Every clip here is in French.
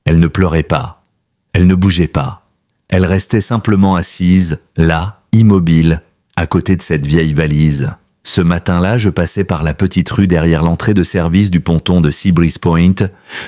Elle ne pleurait pas. Elle ne bougeait pas. Elle restait simplement assise, là, immobile, à côté de cette vieille valise. Ce matin-là, je passais par la petite rue derrière l'entrée de service du ponton de Seabreeze Point,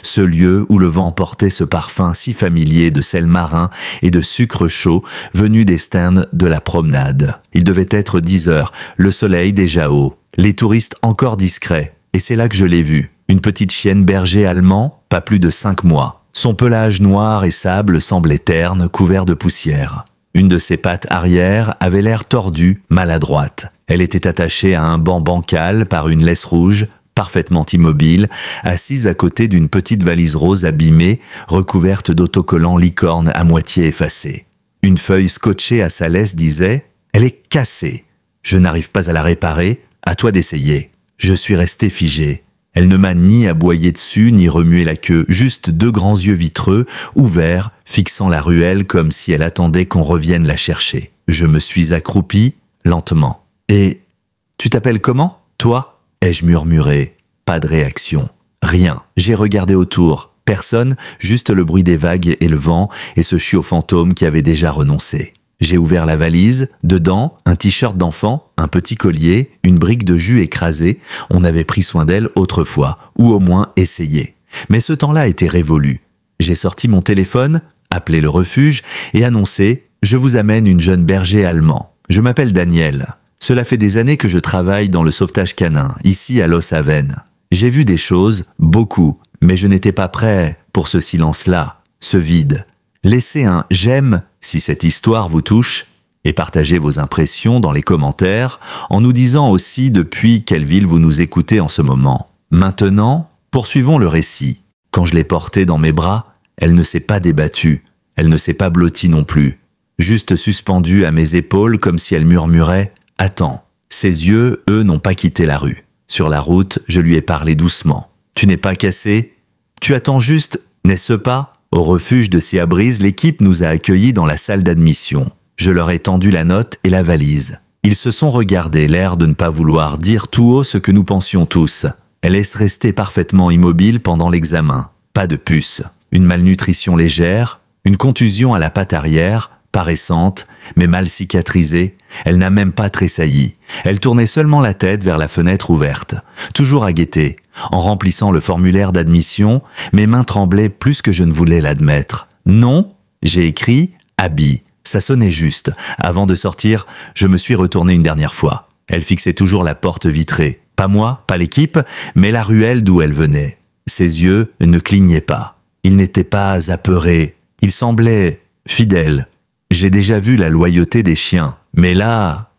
ce lieu où le vent portait ce parfum si familier de sel marin et de sucre chaud venu des stands de la promenade. Il devait être 10 heures, le soleil déjà haut, les touristes encore discrets, et c'est là que je l'ai vue. Une petite chienne berger allemand, pas plus de 5 mois. Son pelage noir et sable semblait terne, couvert de poussière. Une de ses pattes arrière avait l'air tordue, maladroite. Elle était attachée à un banc bancal par une laisse rouge, parfaitement immobile, assise à côté d'une petite valise rose abîmée, recouverte d'autocollants licorne à moitié effacés. Une feuille scotchée à sa laisse disait « Elle est cassée. Je n'arrive pas à la réparer, à toi d'essayer. » Je suis resté figé. Elle ne m'a ni aboyé dessus, ni remué la queue, juste 2 grands yeux vitreux, ouverts, fixant la ruelle comme si elle attendait qu'on revienne la chercher. Je me suis accroupi, lentement. « Et tu t'appelles comment, toi ?» ai-je murmuré. Pas de réaction. Rien. J'ai regardé autour. Personne, juste le bruit des vagues et le vent, et ce chiot fantôme qui avait déjà renoncé. J'ai ouvert la valise, dedans, un t-shirt d'enfant, un petit collier, une brique de jus écrasée. On avait pris soin d'elle autrefois, ou au moins essayé. Mais ce temps-là était révolu. J'ai sorti mon téléphone, appelé le refuge, et annoncé « Je vous amène une jeune berger allemand. Je m'appelle Daniel. Cela fait des années que je travaille dans le sauvetage canin, ici à Los Haven. J'ai vu des choses, beaucoup, mais je n'étais pas prêt pour ce silence-là, ce vide. Laissez un « j'aime » si cette histoire vous touche et partagez vos impressions dans les commentaires en nous disant aussi depuis quelle ville vous nous écoutez en ce moment. Maintenant, poursuivons le récit. Quand je l'ai portée dans mes bras, elle ne s'est pas débattue, elle ne s'est pas blottie non plus, juste suspendue à mes épaules comme si elle murmurait « Attends ». Ses yeux, eux, n'ont pas quitté la rue. Sur la route, je lui ai parlé doucement. « Tu n'es pas cassé ? Tu attends juste, n'est-ce pas ?» Au refuge de Seabreeze, l'équipe nous a accueillis dans la salle d'admission. Je leur ai tendu la note et la valise. Ils se sont regardés, l'air de ne pas vouloir dire tout haut ce que nous pensions tous. Elle est restée parfaitement immobile pendant l'examen. Pas de puce. Une malnutrition légère, une contusion à la patte arrière, pas récente, mais mal cicatrisée. Elle n'a même pas tressailli. Elle tournait seulement la tête vers la fenêtre ouverte. Toujours à guetter. En remplissant le formulaire d'admission, mes mains tremblaient plus que je ne voulais l'admettre. Non, j'ai écrit « Abby ». Ça sonnait juste. Avant de sortir, je me suis retourné une dernière fois. Elle fixait toujours la porte vitrée. Pas moi, pas l'équipe, mais la ruelle d'où elle venait. Ses yeux ne clignaient pas. Ils n'étaient pas apeurés. Ils semblaient fidèles. J'ai déjà vu la loyauté des chiens. Mais là,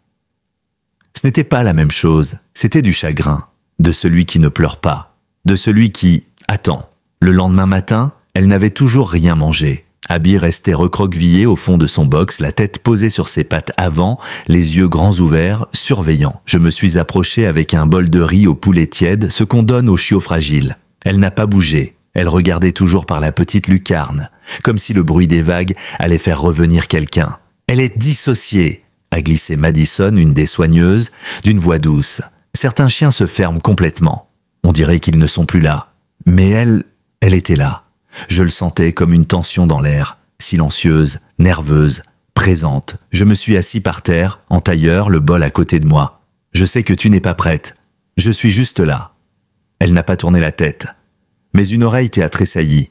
ce n'était pas la même chose. C'était du chagrin. De celui qui ne pleure pas, de celui qui attend. Le lendemain matin, elle n'avait toujours rien mangé. Abby restait recroquevillée au fond de son box, la tête posée sur ses pattes avant, les yeux grands ouverts, surveillant. Je me suis approché avec un bol de riz au poulet tiède, ce qu'on donne aux chiots fragiles. Elle n'a pas bougé. Elle regardait toujours par la petite lucarne, comme si le bruit des vagues allait faire revenir quelqu'un. « Elle est dissociée !» a glissé Madison, une des soigneuses, d'une voix douce. Certains chiens se ferment complètement. On dirait qu'ils ne sont plus là. Mais elle était là. Je le sentais comme une tension dans l'air, silencieuse, nerveuse, présente. Je me suis assis par terre, en tailleur, le bol à côté de moi. Je sais que tu n'es pas prête. Je suis juste là. Elle n'a pas tourné la tête. Mais une oreille a tressailli.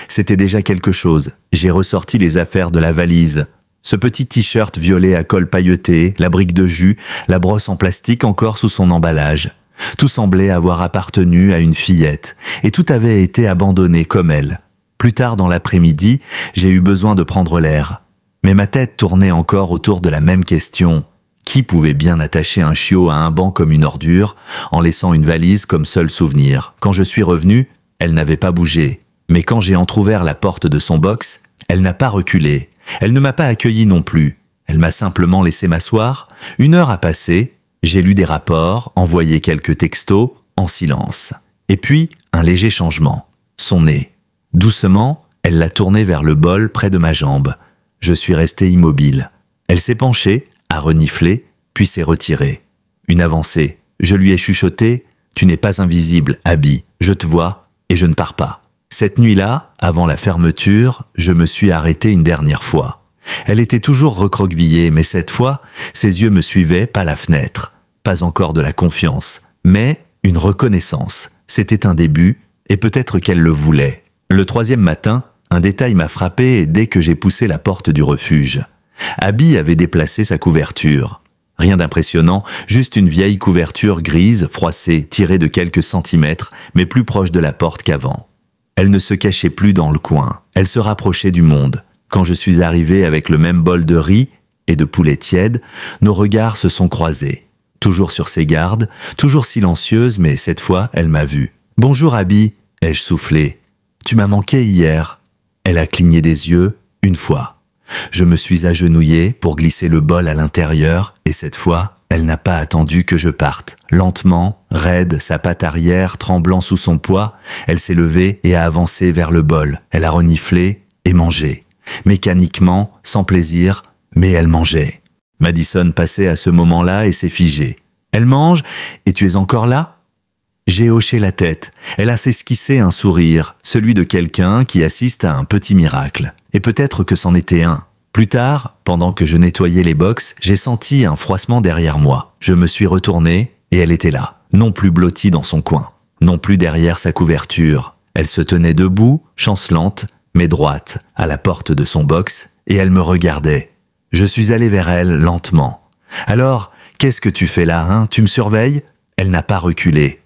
C'était déjà quelque chose. J'ai ressorti les affaires de la valise. Ce petit t-shirt violet à col pailleté, la brique de jus, la brosse en plastique encore sous son emballage. Tout semblait avoir appartenu à une fillette, et tout avait été abandonné comme elle. Plus tard dans l'après-midi, j'ai eu besoin de prendre l'air. Mais ma tête tournait encore autour de la même question. Qui pouvait bien attacher un chiot à un banc comme une ordure, en laissant une valise comme seul souvenir? Quand je suis revenu, elle n'avait pas bougé. Mais quand j'ai entrouvert la porte de son box, elle n'a pas reculé. Elle ne m'a pas accueilli non plus. Elle m'a simplement laissé m'asseoir. 1 heure a passé. J'ai lu des rapports, envoyé quelques textos, en silence. Et puis, un léger changement. Son nez. Doucement, elle l'a tourné vers le bol près de ma jambe. Je suis resté immobile. Elle s'est penchée, a reniflé, puis s'est retirée. Une avancée. Je lui ai chuchoté « Tu n'es pas invisible, Abby. Je te vois et je ne pars pas. » Cette nuit-là, avant la fermeture, je me suis arrêté une dernière fois. Elle était toujours recroquevillée, mais cette fois, ses yeux me suivaient, pas la fenêtre. Pas encore de la confiance, mais une reconnaissance. C'était un début, et peut-être qu'elle le voulait. Le troisième matin, un détail m'a frappé dès que j'ai poussé la porte du refuge. Abby avait déplacé sa couverture. Rien d'impressionnant, juste une vieille couverture grise, froissée, tirée de quelques centimètres, mais plus proche de la porte qu'avant. Elle ne se cachait plus dans le coin, elle se rapprochait du monde. Quand je suis arrivé avec le même bol de riz et de poulet tiède, nos regards se sont croisés. Toujours sur ses gardes, toujours silencieuse, mais cette fois, elle m'a vu. « Bonjour Abby », ai-je soufflé. « Tu m'as manqué hier ». Elle a cligné des yeux, une fois. Je me suis agenouillé pour glisser le bol à l'intérieur, et cette fois, elle n'a pas attendu que je parte. Lentement, raide, sa patte arrière tremblant sous son poids, elle s'est levée et a avancé vers le bol. Elle a reniflé et mangé. Mécaniquement, sans plaisir, mais elle mangeait. Madison passait à ce moment-là et s'est figée. « Elle mange, et tu es encore là ?» J'ai hoché la tête. Elle a esquissé un sourire, celui de quelqu'un qui assiste à un petit miracle. Et peut-être que c'en était un. Plus tard, pendant que je nettoyais les box, j'ai senti un froissement derrière moi. Je me suis retourné et elle était là, non plus blottie dans son coin, non plus derrière sa couverture. Elle se tenait debout, chancelante, mais droite, à la porte de son box, et elle me regardait. Je suis allé vers elle lentement. « Alors, qu'est-ce que tu fais là, hein? Tu me surveilles ?» Elle n'a pas reculé.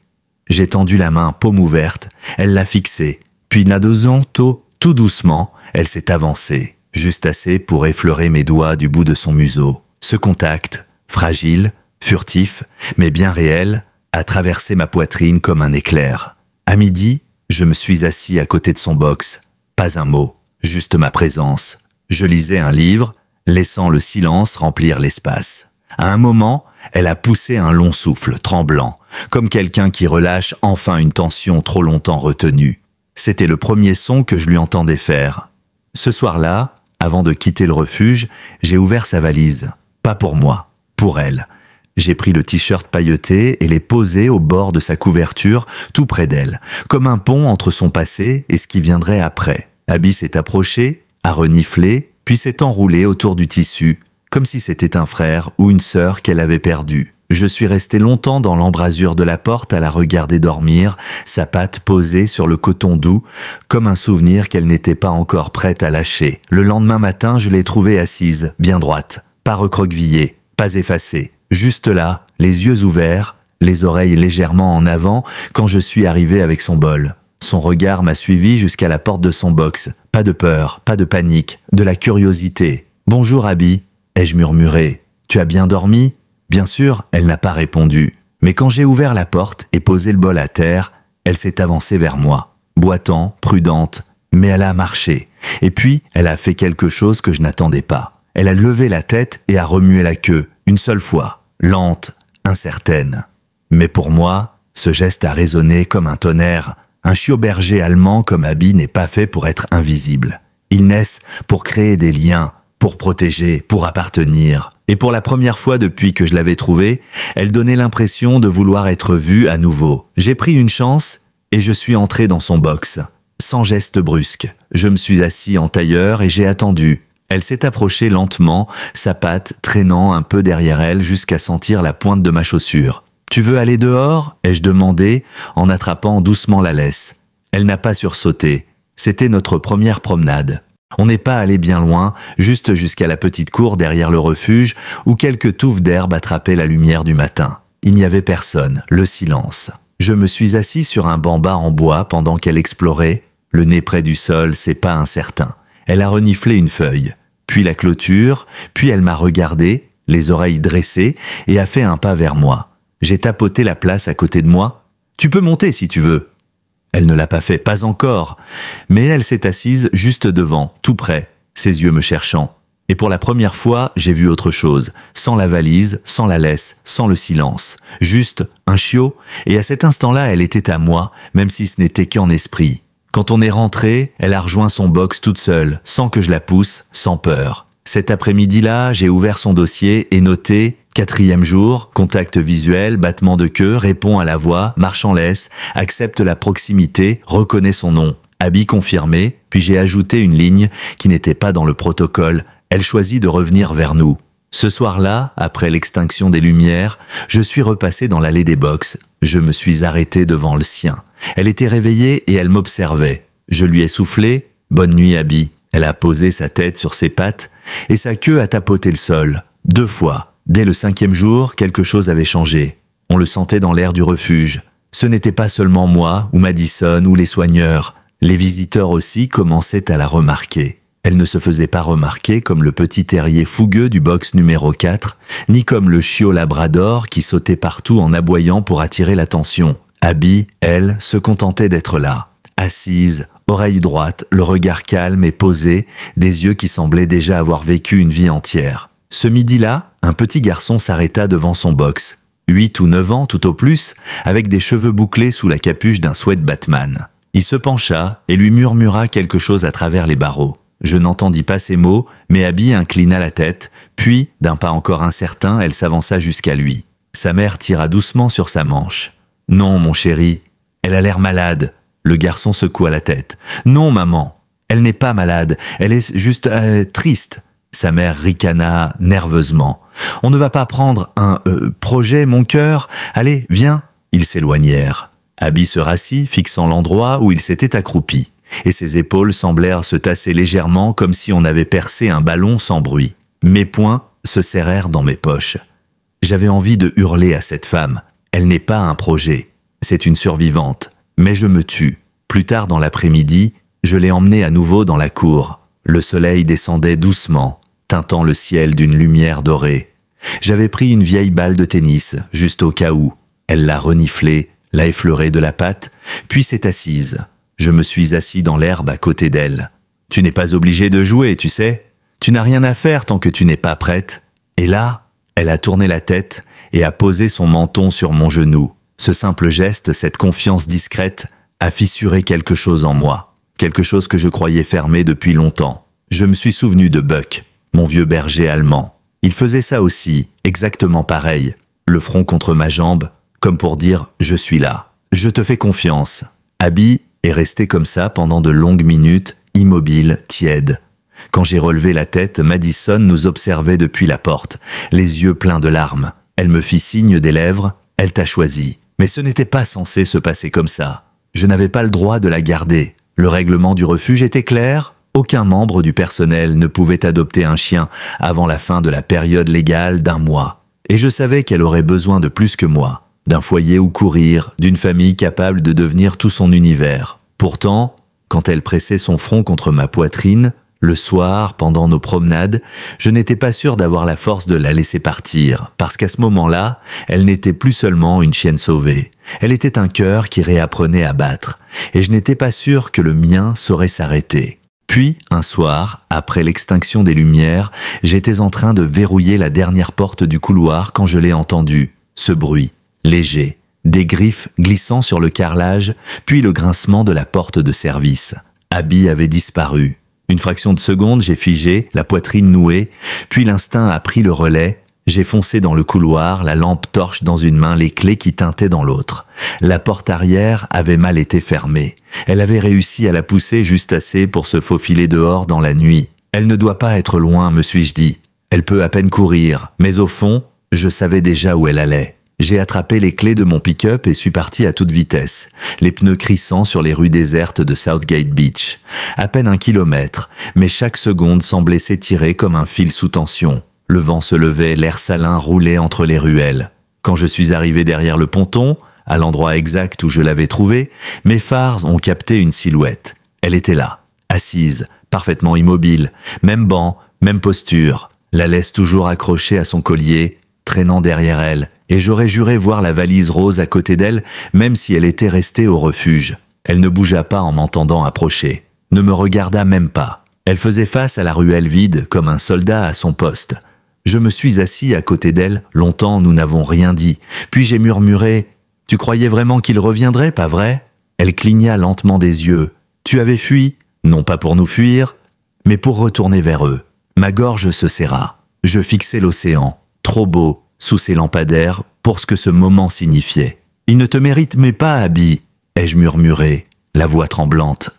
J'ai tendu la main, paume ouverte, elle l'a fixée, puis nadosant tout doucement, elle s'est avancée, juste assez pour effleurer mes doigts du bout de son museau. Ce contact, fragile, furtif, mais bien réel, a traversé ma poitrine comme un éclair. À midi, je me suis assis à côté de son box. Pas un mot, juste ma présence. Je lisais un livre, laissant le silence remplir l'espace. À un moment, elle a poussé un long souffle, tremblant, comme quelqu'un qui relâche enfin une tension trop longtemps retenue. C'était le premier son que je lui entendais faire. Ce soir-là, avant de quitter le refuge, j'ai ouvert sa valise. Pas pour moi, pour elle. J'ai pris le t-shirt pailleté et l'ai posé au bord de sa couverture, tout près d'elle, comme un pont entre son passé et ce qui viendrait après. Abby s'est approchée, a reniflé, puis s'est enroulée autour du tissu, comme si c'était un frère ou une sœur qu'elle avait perdu. Je suis resté longtemps dans l'embrasure de la porte à la regarder dormir, sa patte posée sur le coton doux, comme un souvenir qu'elle n'était pas encore prête à lâcher. Le lendemain matin, je l'ai trouvée assise, bien droite, pas recroquevillée, pas effacée, juste là, les yeux ouverts, les oreilles légèrement en avant, quand je suis arrivé avec son bol. Son regard m'a suivi jusqu'à la porte de son box. Pas de peur, pas de panique, de la curiosité. « Bonjour Abby », ai-je murmuré. « Tu as bien dormi ?» Bien sûr, elle n'a pas répondu. Mais quand j'ai ouvert la porte et posé le bol à terre, elle s'est avancée vers moi. Boitant, prudente, mais elle a marché. Et puis, elle a fait quelque chose que je n'attendais pas. Elle a levé la tête et a remué la queue, une seule fois, lente, incertaine. Mais pour moi, ce geste a résonné comme un tonnerre. Un chiot berger allemand comme Abby n'est pas fait pour être invisible. Ils naissent pour créer des liens, pour protéger, pour appartenir. Et pour la première fois depuis que je l'avais trouvée, elle donnait l'impression de vouloir être vue à nouveau. J'ai pris une chance et je suis entré dans son box. Sans geste brusque, je me suis assis en tailleur et j'ai attendu. Elle s'est approchée lentement, sa patte traînant un peu derrière elle jusqu'à sentir la pointe de ma chaussure. « Tu veux aller dehors ?» ai-je demandé en attrapant doucement la laisse. Elle n'a pas sursauté. C'était notre première promenade. On n'est pas allé bien loin, juste jusqu'à la petite cour derrière le refuge où quelques touffes d'herbe attrapaient la lumière du matin. Il n'y avait personne, le silence. Je me suis assis sur un banc bas en bois pendant qu'elle explorait. Le nez près du sol, c'est pas incertain. Elle a reniflé une feuille, puis la clôture, puis elle m'a regardé, les oreilles dressées, et a fait un pas vers moi. J'ai tapoté la place à côté de moi. « Tu peux monter si tu veux ». Elle ne l'a pas fait, pas encore, mais elle s'est assise juste devant, tout près, ses yeux me cherchant. Et pour la première fois, j'ai vu autre chose, sans la valise, sans la laisse, sans le silence. Juste un chiot, et à cet instant-là, elle était à moi, même si ce n'était qu'en esprit. Quand on est rentré, elle a rejoint son box toute seule, sans que je la pousse, sans peur. Cet après-midi-là, j'ai ouvert son dossier et noté « 4e jour, contact visuel, battement de queue, répond à la voix, marche en laisse, accepte la proximité, reconnaît son nom. Abby confirmé, puis j'ai ajouté une ligne qui n'était pas dans le protocole. Elle choisit de revenir vers nous. Ce soir-là, après l'extinction des lumières, je suis repassé dans l'allée des box. Je me suis arrêté devant le sien. Elle était réveillée et elle m'observait. Je lui ai soufflé « Bonne nuit, Abby ». Elle a posé sa tête sur ses pattes et sa queue a tapoté le sol. 2 fois. Dès le 5e jour, quelque chose avait changé. On le sentait dans l'air du refuge. Ce n'était pas seulement moi ou Madison ou les soigneurs. Les visiteurs aussi commençaient à la remarquer. Elle ne se faisait pas remarquer comme le petit terrier fougueux du box numéro 4, ni comme le chiot labrador qui sautait partout en aboyant pour attirer l'attention. Abby, elle, se contentait d'être là, assise, oreille droite, le regard calme et posé, des yeux qui semblaient déjà avoir vécu une vie entière. Ce midi-là, un petit garçon s'arrêta devant son box, 8 ou 9 ans tout au plus, avec des cheveux bouclés sous la capuche d'un sweat Batman. Il se pencha et lui murmura quelque chose à travers les barreaux. Je n'entendis pas ces mots, mais Abby inclina la tête, puis, d'un pas encore incertain, elle s'avança jusqu'à lui. Sa mère tira doucement sur sa manche. « Non, mon chéri, elle a l'air malade. » Le garçon secoua la tête. « Non, maman, elle n'est pas malade, elle est juste triste. » Sa mère ricana nerveusement. « On ne va pas prendre un projet, mon cœur. Allez, viens. » Ils s'éloignèrent. Abby se rassit, fixant l'endroit où il s'était accroupi. Et ses épaules semblèrent se tasser légèrement comme si on avait percé un ballon sans bruit. Mes poings se serrèrent dans mes poches. J'avais envie de hurler à cette femme. Elle n'est pas un projet, c'est une survivante. Mais je me tue. Plus tard dans l'après-midi, je l'ai emmenée à nouveau dans la cour. Le soleil descendait doucement, teintant le ciel d'une lumière dorée. J'avais pris une vieille balle de tennis, juste au cas où. Elle l'a reniflée, l'a effleurée de la patte, puis s'est assise. Je me suis assis dans l'herbe à côté d'elle. « Tu n'es pas obligée de jouer, tu sais. Tu n'as rien à faire tant que tu n'es pas prête. » Et là, elle a tourné la tête et a posé son menton sur mon genou. Ce simple geste, cette confiance discrète, a fissuré quelque chose en moi. Quelque chose que je croyais fermé depuis longtemps. Je me suis souvenu de Buck, mon vieux berger allemand. Il faisait ça aussi, exactement pareil. Le front contre ma jambe, comme pour dire « je suis là. Je te fais confiance. » Abby est restée comme ça pendant de longues minutes, immobile, tiède. Quand j'ai relevé la tête, Madison nous observait depuis la porte, les yeux pleins de larmes. Elle me fit signe des lèvres, elle t'a choisi. Mais ce n'était pas censé se passer comme ça. Je n'avais pas le droit de la garder. Le règlement du refuge était clair, aucun membre du personnel ne pouvait adopter un chien avant la fin de la période légale d'1 mois. Et je savais qu'elle aurait besoin de plus que moi. D'un foyer où courir, d'une famille capable de devenir tout son univers. Pourtant, quand elle pressait son front contre ma poitrine, le soir, pendant nos promenades, je n'étais pas sûr d'avoir la force de la laisser partir, parce qu'à ce moment-là, elle n'était plus seulement une chienne sauvée. Elle était un cœur qui réapprenait à battre, et je n'étais pas sûr que le mien saurait s'arrêter. Puis, un soir, après l'extinction des lumières, j'étais en train de verrouiller la dernière porte du couloir quand je l'ai entendu, ce bruit. Léger, des griffes glissant sur le carrelage, puis le grincement de la porte de service. Abby avait disparu. Une fraction de seconde, j'ai figé, la poitrine nouée, puis l'instinct a pris le relais. J'ai foncé dans le couloir, la lampe torche dans une main, les clés qui tintaient dans l'autre. La porte arrière avait mal été fermée. Elle avait réussi à la pousser juste assez pour se faufiler dehors dans la nuit. Elle ne doit pas être loin, me suis-je dit. Elle peut à peine courir, mais au fond, je savais déjà où elle allait. J'ai attrapé les clés de mon pick-up et suis parti à toute vitesse, les pneus crissant sur les rues désertes de Southgate Beach. À peine 1 kilomètre, mais chaque seconde semblait s'étirer comme un fil sous tension. Le vent se levait, l'air salin roulait entre les ruelles. Quand je suis arrivé derrière le ponton, à l'endroit exact où je l'avais trouvée, mes phares ont capté une silhouette. Elle était là, assise, parfaitement immobile, même banc, même posture, la laisse toujours accrochée à son collier, traînant derrière elle, et j'aurais juré voir la valise rose à côté d'elle, même si elle était restée au refuge. Elle ne bougea pas en m'entendant approcher, ne me regarda même pas. Elle faisait face à la ruelle vide, comme un soldat à son poste. Je me suis assis à côté d'elle, longtemps nous n'avons rien dit, puis j'ai murmuré « Tu croyais vraiment qu'il reviendrait, pas vrai ?» Elle cligna lentement des yeux. « Tu avais fui, non pas pour nous fuir, mais pour retourner vers eux. » Ma gorge se serra. Je fixai l'océan, trop beau, sous ses lampadaires, pour ce que ce moment signifiait. « Il ne te mérite mais pas, Abby !» ai-je murmuré, la voix tremblante.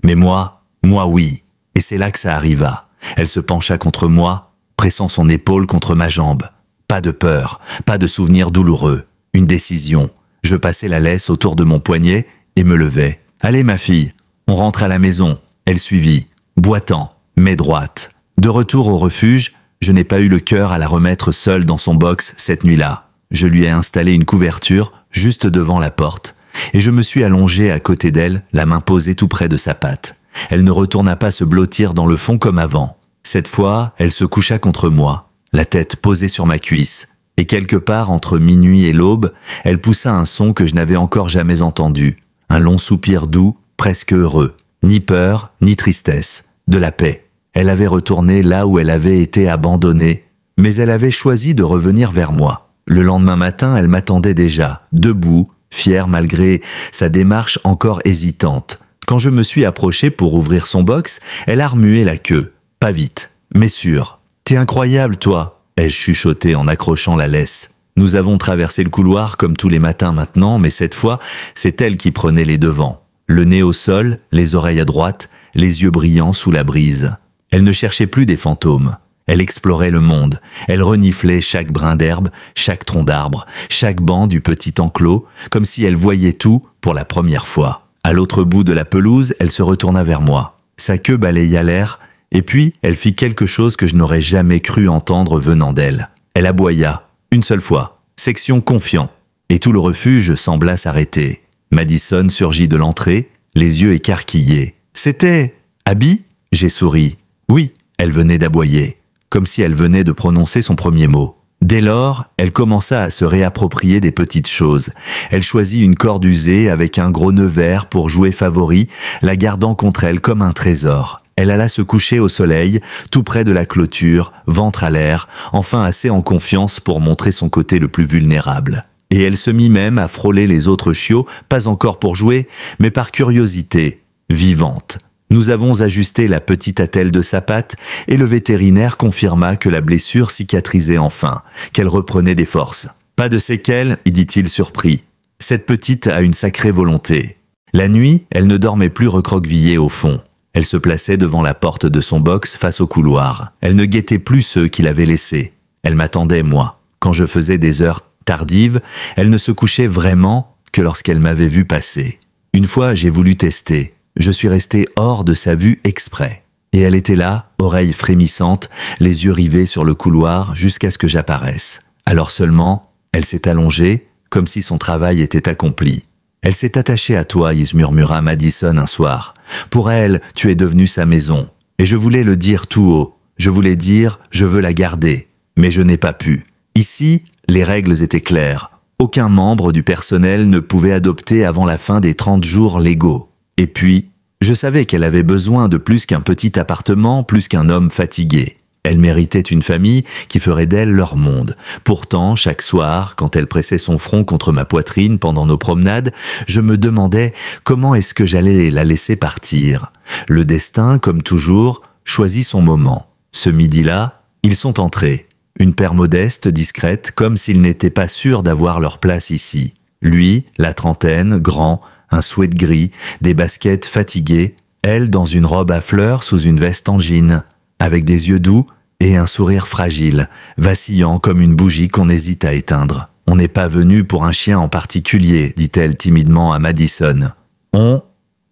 Mais moi oui. Et c'est là que ça arriva. Elle se pencha contre moi, pressant son épaule contre ma jambe. Pas de peur, pas de souvenir douloureux. Une décision. Je passai la laisse autour de mon poignet et me levai. « Allez ma fille, on rentre à la maison. » Elle suivit, boitant, mais droite. De retour au refuge, je n'ai pas eu le cœur à la remettre seule dans son box cette nuit-là. Je lui ai installé une couverture juste devant la porte et je me suis allongé à côté d'elle, la main posée tout près de sa patte. Elle ne retourna pas se blottir dans le fond comme avant. Cette fois, elle se coucha contre moi, la tête posée sur ma cuisse. Et quelque part entre minuit et l'aube, elle poussa un son que je n'avais encore jamais entendu. Un long soupir doux, presque heureux. Ni peur, ni tristesse. De la paix. Elle avait retourné là où elle avait été abandonnée, mais elle avait choisi de revenir vers moi. Le lendemain matin, elle m'attendait déjà, debout, fière malgré sa démarche encore hésitante. Quand je me suis approché pour ouvrir son box, elle a remué la queue. Pas vite, mais sûr. « T'es incroyable, toi !» ai-je chuchoté en accrochant la laisse. Nous avons traversé le couloir comme tous les matins maintenant, mais cette fois, c'est elle qui prenait les devants. Le nez au sol, les oreilles à droite, les yeux brillants sous la brise. Elle ne cherchait plus des fantômes. Elle explorait le monde. Elle reniflait chaque brin d'herbe, chaque tronc d'arbre, chaque banc du petit enclos, comme si elle voyait tout pour la première fois. À l'autre bout de la pelouse, elle se retourna vers moi. Sa queue balaya l'air, et puis elle fit quelque chose que je n'aurais jamais cru entendre venant d'elle. Elle aboya, une seule fois, section confiant, et tout le refuge sembla s'arrêter. Madison surgit de l'entrée, les yeux écarquillés. « C'était Abby ?» J'ai souri. « Oui », elle venait d'aboyer, comme si elle venait de prononcer son premier mot. Dès lors, elle commença à se réapproprier des petites choses. Elle choisit une corde usée avec un gros nœud vert pour jouer favori, la gardant contre elle comme un trésor. Elle alla se coucher au soleil, tout près de la clôture, ventre à l'air, enfin assez en confiance pour montrer son côté le plus vulnérable. Et elle se mit même à frôler les autres chiots, pas encore pour jouer, mais par curiosité, vivante. Nous avons ajusté la petite attelle de sa patte et le vétérinaire confirma que la blessure cicatrisait enfin, qu'elle reprenait des forces. « Pas de séquelles » dit-il surpris. « Cette petite a une sacrée volonté. » La nuit, elle ne dormait plus recroquevillée au fond. Elle se plaçait devant la porte de son box face au couloir. Elle ne guettait plus ceux qui l'avaient laissée. Elle m'attendait, moi. Quand je faisais des heures tardives, elle ne se couchait vraiment que lorsqu'elle m'avait vu passer. Une fois, j'ai voulu tester. Je suis resté hors de sa vue exprès. Et elle était là, oreilles frémissantes, les yeux rivés sur le couloir jusqu'à ce que j'apparaisse. Alors seulement, elle s'est allongée, comme si son travail était accompli. Elle s'est attachée à toi, il murmura Madison un soir. Pour elle, tu es devenu sa maison. Et je voulais le dire tout haut. Je voulais dire, je veux la garder. Mais je n'ai pas pu. Ici, les règles étaient claires. Aucun membre du personnel ne pouvait adopter avant la fin des 30 jours légaux. Et puis, je savais qu'elle avait besoin de plus qu'un petit appartement, plus qu'un homme fatigué. Elle méritait une famille qui ferait d'elle leur monde. Pourtant, chaque soir, quand elle pressait son front contre ma poitrine pendant nos promenades, je me demandais comment est-ce que j'allais la laisser partir. Le destin, comme toujours, choisit son moment. Ce midi-là, ils sont entrés. Une paire modeste, discrète, comme s'ils n'étaient pas sûrs d'avoir leur place ici. Lui, la trentaine, grand, un sweat gris, des baskets fatiguées, elle dans une robe à fleurs sous une veste en jean, avec des yeux doux et un sourire fragile, vacillant comme une bougie qu'on hésite à éteindre. « On n'est pas venu pour un chien en particulier », dit-elle timidement à Madison. « On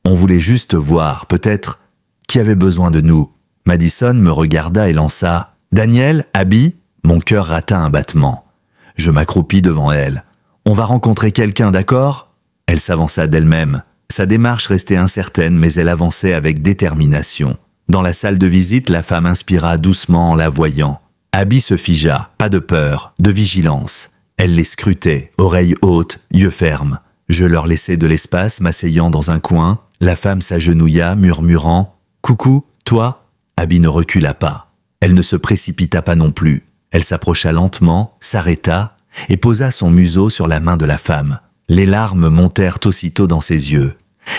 voulait juste voir, peut-être, qui avait besoin de nous. » Madison me regarda et lança « Daniel, Abby ?» Mon cœur rata un battement. Je m'accroupis devant elle. « On va rencontrer quelqu'un, d'accord ?» Elle s'avança d'elle-même. Sa démarche restait incertaine, mais elle avançait avec détermination. Dans la salle de visite, la femme inspira doucement en la voyant. Abby se figea, pas de peur, de vigilance. Elle les scrutait, oreilles hautes, yeux fermes. Je leur laissai de l'espace, m'asseyant dans un coin. La femme s'agenouilla, murmurant « Coucou, toi ?» Abby ne recula pas. Elle ne se précipita pas non plus. Elle s'approcha lentement, s'arrêta et posa son museau sur la main de la femme. Les larmes montèrent aussitôt dans ses yeux.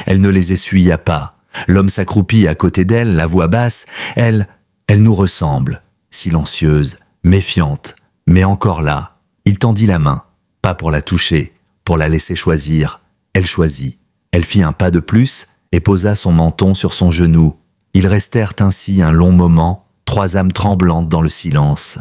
Elle ne les essuya pas. L'homme s'accroupit à côté d'elle, la voix basse. Elle nous ressemble. Silencieuse, méfiante, mais encore là. Il tendit la main, pas pour la toucher, pour la laisser choisir. Elle choisit. Elle fit un pas de plus et posa son menton sur son genou. Ils restèrent ainsi un long moment, trois âmes tremblantes dans le silence.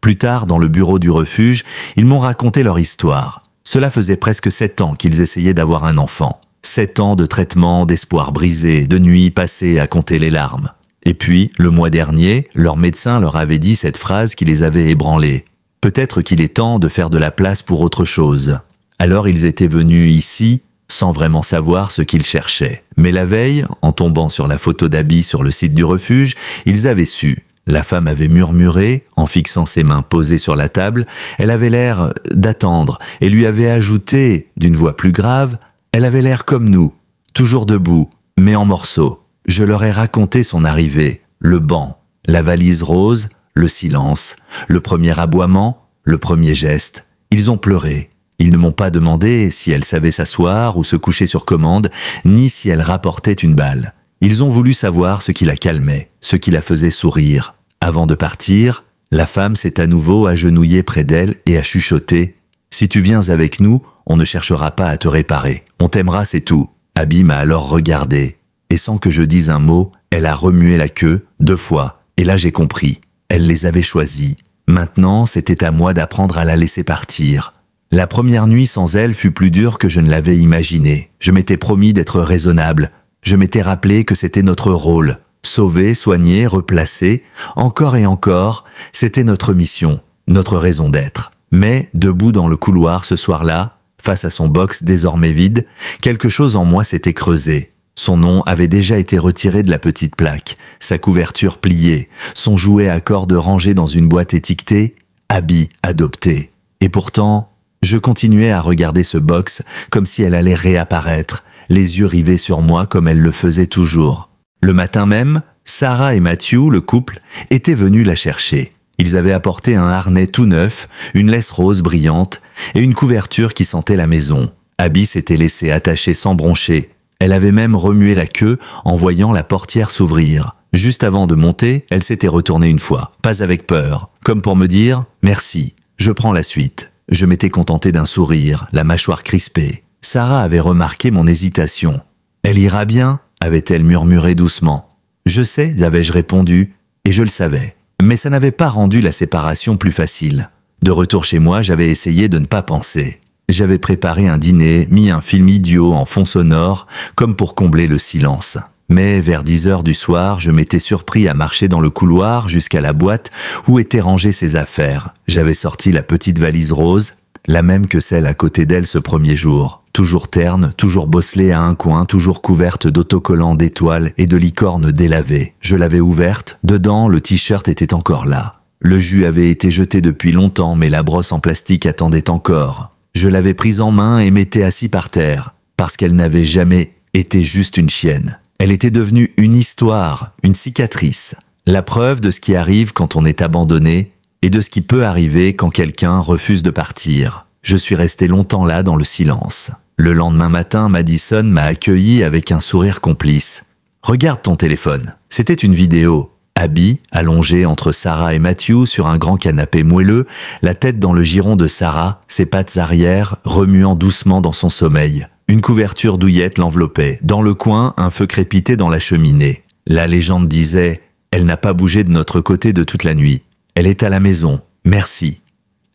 Plus tard, dans le bureau du refuge, ils m'ont raconté leur histoire. Cela faisait presque 7 ans qu'ils essayaient d'avoir un enfant. 7 ans de traitement, d'espoir brisé, de nuits passées à compter les larmes. Et puis, le mois dernier, leur médecin leur avait dit cette phrase qui les avait ébranlés. Peut-être qu'il est temps de faire de la place pour autre chose. Alors ils étaient venus ici, sans vraiment savoir ce qu'ils cherchaient. Mais la veille, en tombant sur la photo d'Abby sur le site du refuge, ils avaient su. La femme avait murmuré, en fixant ses mains posées sur la table, elle avait l'air d'attendre, et lui avait ajouté, d'une voix plus grave, elle avait l'air comme nous, toujours debout, mais en morceaux. Je leur ai raconté son arrivée, le banc, la valise rose, le silence, le premier aboiement, le premier geste. Ils ont pleuré. Ils ne m'ont pas demandé si elle savait s'asseoir ou se coucher sur commande, ni si elle rapportait une balle. Ils ont voulu savoir ce qui la calmait, ce qui la faisait sourire. Avant de partir, la femme s'est à nouveau agenouillée près d'elle et a chuchoté « Si tu viens avec nous, on ne cherchera pas à te réparer. On t'aimera, c'est tout. » Abby m'a alors regardé. Et sans que je dise un mot, elle a remué la queue 2 fois. Et là j'ai compris. Elle les avait choisis. Maintenant, c'était à moi d'apprendre à la laisser partir. La première nuit sans elle fut plus dure que je ne l'avais imaginé. Je m'étais promis d'être raisonnable. Je m'étais rappelé que c'était notre rôle. Sauver, soigner, replacer, encore et encore, c'était notre mission, notre raison d'être. Mais, debout dans le couloir ce soir-là, face à son box désormais vide, quelque chose en moi s'était creusé. Son nom avait déjà été retiré de la petite plaque, sa couverture pliée, son jouet à cordes rangé dans une boîte étiquetée « Abby adopté ». Et pourtant, je continuais à regarder ce box comme si elle allait réapparaître, les yeux rivés sur moi comme elle le faisait toujours. Le matin même, Sarah et Matthew, le couple, étaient venus la chercher. Ils avaient apporté un harnais tout neuf, une laisse rose brillante et une couverture qui sentait la maison. Abby s'était laissée attacher sans broncher. Elle avait même remué la queue en voyant la portière s'ouvrir. Juste avant de monter, elle s'était retournée une fois, pas avec peur, comme pour me dire « Merci, je prends la suite ». Je m'étais contenté d'un sourire, la mâchoire crispée. Sarah avait remarqué mon hésitation. « Elle ira bien ?» avait-elle murmuré doucement. « Je sais » avais-je répondu, et je le savais. Mais ça n'avait pas rendu la séparation plus facile. De retour chez moi, j'avais essayé de ne pas penser. J'avais préparé un dîner, mis un film idiot en fond sonore, comme pour combler le silence. Mais vers 10 heures du soir, je m'étais surpris à marcher dans le couloir jusqu'à la boîte où étaient rangées ses affaires. J'avais sorti la petite valise rose, la même que celle à côté d'elle ce premier jour. Toujours terne, toujours bosselée à un coin, toujours couverte d'autocollants d'étoiles et de licornes délavées. Je l'avais ouverte, dedans le t-shirt était encore là. Le jus avait été jeté depuis longtemps, mais la brosse en plastique attendait encore. Je l'avais prise en main et m'étais assis par terre, parce qu'elle n'avait jamais été juste une chienne. Elle était devenue une histoire, une cicatrice, la preuve de ce qui arrive quand on est abandonné et de ce qui peut arriver quand quelqu'un refuse de partir. Je suis resté longtemps là dans le silence. Le lendemain matin, Madison m'a accueilli avec un sourire complice. « Regarde ton téléphone. » C'était une vidéo. Abby, allongée entre Sarah et Matthew sur un grand canapé moelleux, la tête dans le giron de Sarah, ses pattes arrière remuant doucement dans son sommeil. Une couverture douillette l'enveloppait. Dans le coin, un feu crépitait dans la cheminée. La légende disait « Elle n'a pas bougé de notre côté de toute la nuit. Elle est à la maison. Merci. »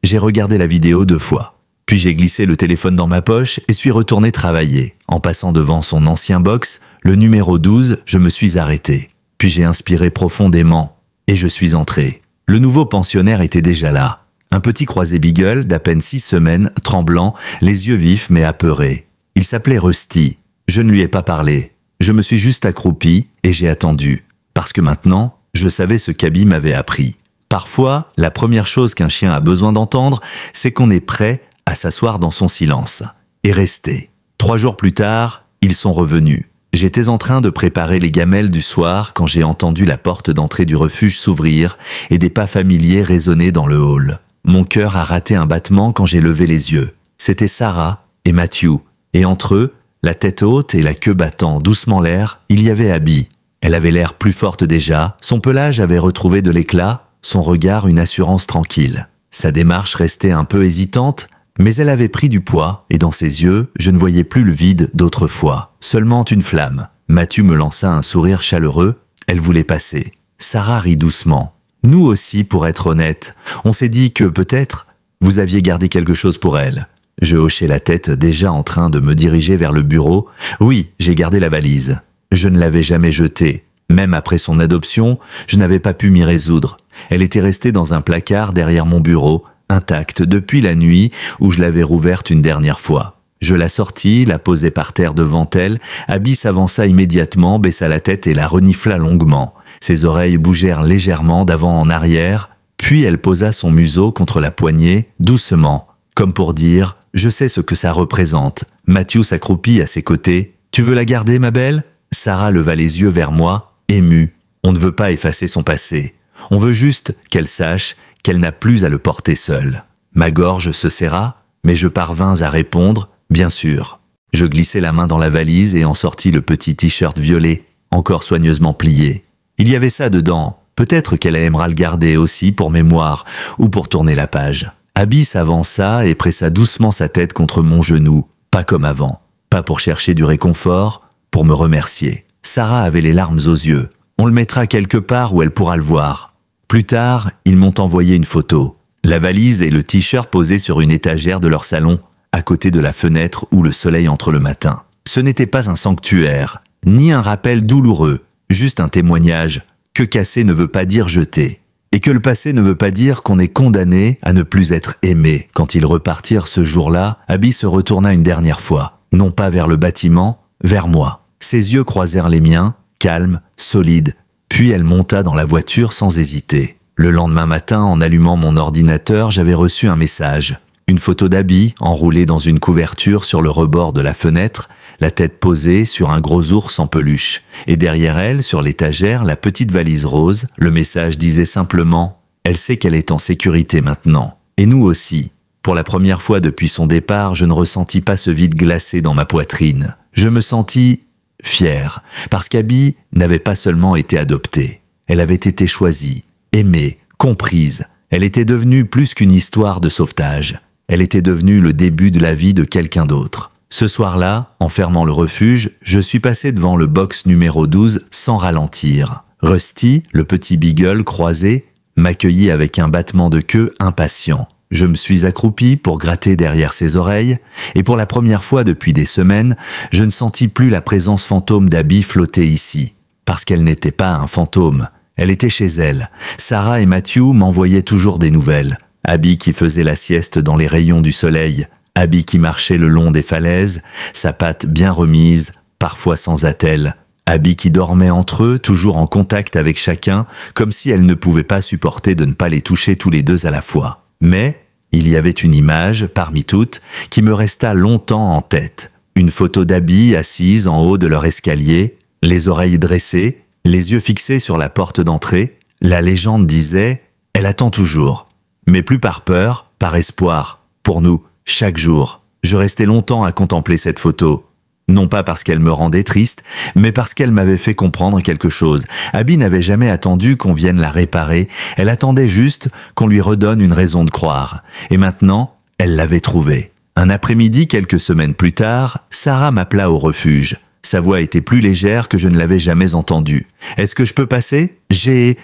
J'ai regardé la vidéo 2 fois. Puis j'ai glissé le téléphone dans ma poche et suis retourné travailler. En passant devant son ancien box, le numéro 12, je me suis arrêté. Puis j'ai inspiré profondément et je suis entré. Le nouveau pensionnaire était déjà là. Un petit croisé beagle d'à peine 6 semaines, tremblant, les yeux vifs mais apeurés. Il s'appelait Rusty. Je ne lui ai pas parlé. Je me suis juste accroupi et j'ai attendu. Parce que maintenant, je savais ce qu'Abby m'avait appris. Parfois, la première chose qu'un chien a besoin d'entendre, c'est qu'on est prêt à s'asseoir dans son silence. Et rester. 3 jours plus tard, ils sont revenus. J'étais en train de préparer les gamelles du soir quand j'ai entendu la porte d'entrée du refuge s'ouvrir et des pas familiers résonner dans le hall. Mon cœur a raté un battement quand j'ai levé les yeux. C'était Sarah et Matthew. Et entre eux, la tête haute et la queue battant doucement l'air, il y avait Abby. Elle avait l'air plus forte déjà, son pelage avait retrouvé de l'éclat, son regard une assurance tranquille. Sa démarche restait un peu hésitante, mais elle avait pris du poids, et dans ses yeux, je ne voyais plus le vide d'autrefois, seulement une flamme. Mathieu me lança un sourire chaleureux. Elle voulait passer. Sarah rit doucement. Nous aussi, pour être honnête, on s'est dit que peut-être vous aviez gardé quelque chose pour elle. Je hochai la tête, déjà en train de me diriger vers le bureau. Oui, j'ai gardé la valise. Je ne l'avais jamais jetée. Même après son adoption, je n'avais pas pu m'y résoudre. Elle était restée dans un placard derrière mon bureau, intacte depuis la nuit où je l'avais rouverte une dernière fois. Je la sortis, la posai par terre devant elle. Abby s'avança immédiatement, baissa la tête et la renifla longuement. Ses oreilles bougèrent légèrement d'avant en arrière, puis elle posa son museau contre la poignée, doucement, comme pour dire « Je sais ce que ça représente ». Mathieu s'accroupit à ses côtés. « Tu veux la garder, ma belle ?» Sarah leva les yeux vers moi, émue. On ne veut pas effacer son passé. On veut juste qu'elle sache qu'elle n'a plus à le porter seule. Ma gorge se serra, mais je parvins à répondre « Bien sûr ». Je glissai la main dans la valise et en sortis le petit t-shirt violet, encore soigneusement plié. Il y avait ça dedans. Peut-être qu'elle aimera le garder aussi pour mémoire ou pour tourner la page. Abby s'avança et pressa doucement sa tête contre mon genou, pas comme avant. Pas pour chercher du réconfort, pour me remercier. Sarah avait les larmes aux yeux. On le mettra quelque part où elle pourra le voir. Plus tard, ils m'ont envoyé une photo. La valise et le t-shirt posés sur une étagère de leur salon, à côté de la fenêtre où le soleil entre le matin. Ce n'était pas un sanctuaire, ni un rappel douloureux, juste un témoignage que casser ne veut pas dire jeter, et que le passé ne veut pas dire qu'on est condamné à ne plus être aimé. Quand ils repartirent ce jour-là, Abby se retourna une dernière fois, non pas vers le bâtiment, vers moi. Ses yeux croisèrent les miens, calmes, solides, puis elle monta dans la voiture sans hésiter. Le lendemain matin, en allumant mon ordinateur, j'avais reçu un message. Une photo d'Abby, enroulée dans une couverture sur le rebord de la fenêtre, la tête posée sur un gros ours en peluche. Et derrière elle, sur l'étagère, la petite valise rose. Le message disait simplement « Elle sait qu'elle est en sécurité maintenant. Et nous aussi. » Pour la première fois depuis son départ, je ne ressentis pas ce vide glacé dans ma poitrine. Je me sentis fier, parce qu'Abby n'avait pas seulement été adoptée. Elle avait été choisie, aimée, comprise. Elle était devenue plus qu'une histoire de sauvetage. Elle était devenue le début de la vie de quelqu'un d'autre. Ce soir-là, en fermant le refuge, je suis passé devant le box numéro 12 sans ralentir. Rusty, le petit beagle croisé, m'accueillit avec un battement de queue impatient. Je me suis accroupi pour gratter derrière ses oreilles, et pour la première fois depuis des semaines, je ne sentis plus la présence fantôme d'Abby flotter ici. Parce qu'elle n'était pas un fantôme, elle était chez elle. Sarah et Mathieu m'envoyaient toujours des nouvelles. Abby qui faisait la sieste dans les rayons du soleil, Abby qui marchait le long des falaises, sa patte bien remise, parfois sans attelle. Abby qui dormait entre eux, toujours en contact avec chacun, comme si elle ne pouvait pas supporter de ne pas les toucher tous les deux à la fois. Mais il y avait une image, parmi toutes, qui me resta longtemps en tête. Une photo d'Abby assise en haut de leur escalier, les oreilles dressées, les yeux fixés sur la porte d'entrée. La légende disait « Elle attend toujours ». Mais plus par peur, par espoir, pour nous, chaque jour. Je restais longtemps à contempler cette photo. Non pas parce qu'elle me rendait triste, mais parce qu'elle m'avait fait comprendre quelque chose. Abby n'avait jamais attendu qu'on vienne la réparer, elle attendait juste qu'on lui redonne une raison de croire. Et maintenant, elle l'avait trouvée. Un après-midi, quelques semaines plus tard, Sarah m'appela au refuge. Sa voix était plus légère que je ne l'avais jamais entendue. « Est-ce que je peux passer ? J'ai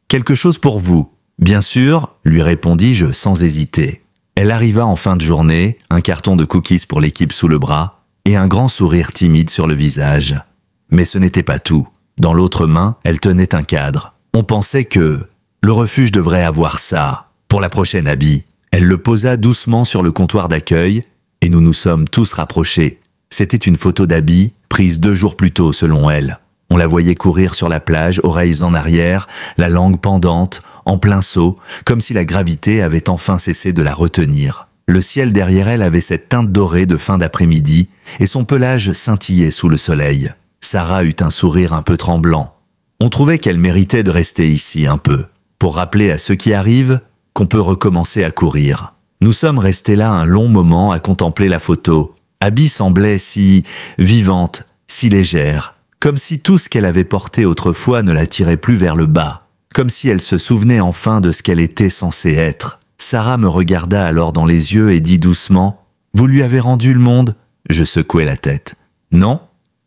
quelque chose pour vous. » « Bien sûr, lui répondis-je sans hésiter. Elle arriva en fin de journée, un carton de cookies pour l'équipe sous le bras et un grand sourire timide sur le visage. Mais ce n'était pas tout. Dans l'autre main, elle tenait un cadre. On pensait que le refuge devrait avoir ça pour la prochaine Abby. Elle le posa doucement sur le comptoir d'accueil et nous nous sommes tous rapprochés. C'était une photo d'Abby, prise 2 jours plus tôt selon elle. On la voyait courir sur la plage, oreilles en arrière, la langue pendante, en plein saut, comme si la gravité avait enfin cessé de la retenir. Le ciel derrière elle avait cette teinte dorée de fin d'après-midi, et son pelage scintillait sous le soleil. Sarah eut un sourire un peu tremblant. On trouvait qu'elle méritait de rester ici un peu, pour rappeler à ceux qui arrivent qu'on peut recommencer à courir. Nous sommes restés là un long moment à contempler la photo. Abby semblait si vivante, si légère. Comme si tout ce qu'elle avait porté autrefois ne la tirait plus vers le bas, comme si elle se souvenait enfin de ce qu'elle était censée être. Sarah me regarda alors dans les yeux et dit doucement « Vous lui avez rendu le monde ?» Je secouai la tête. « Non,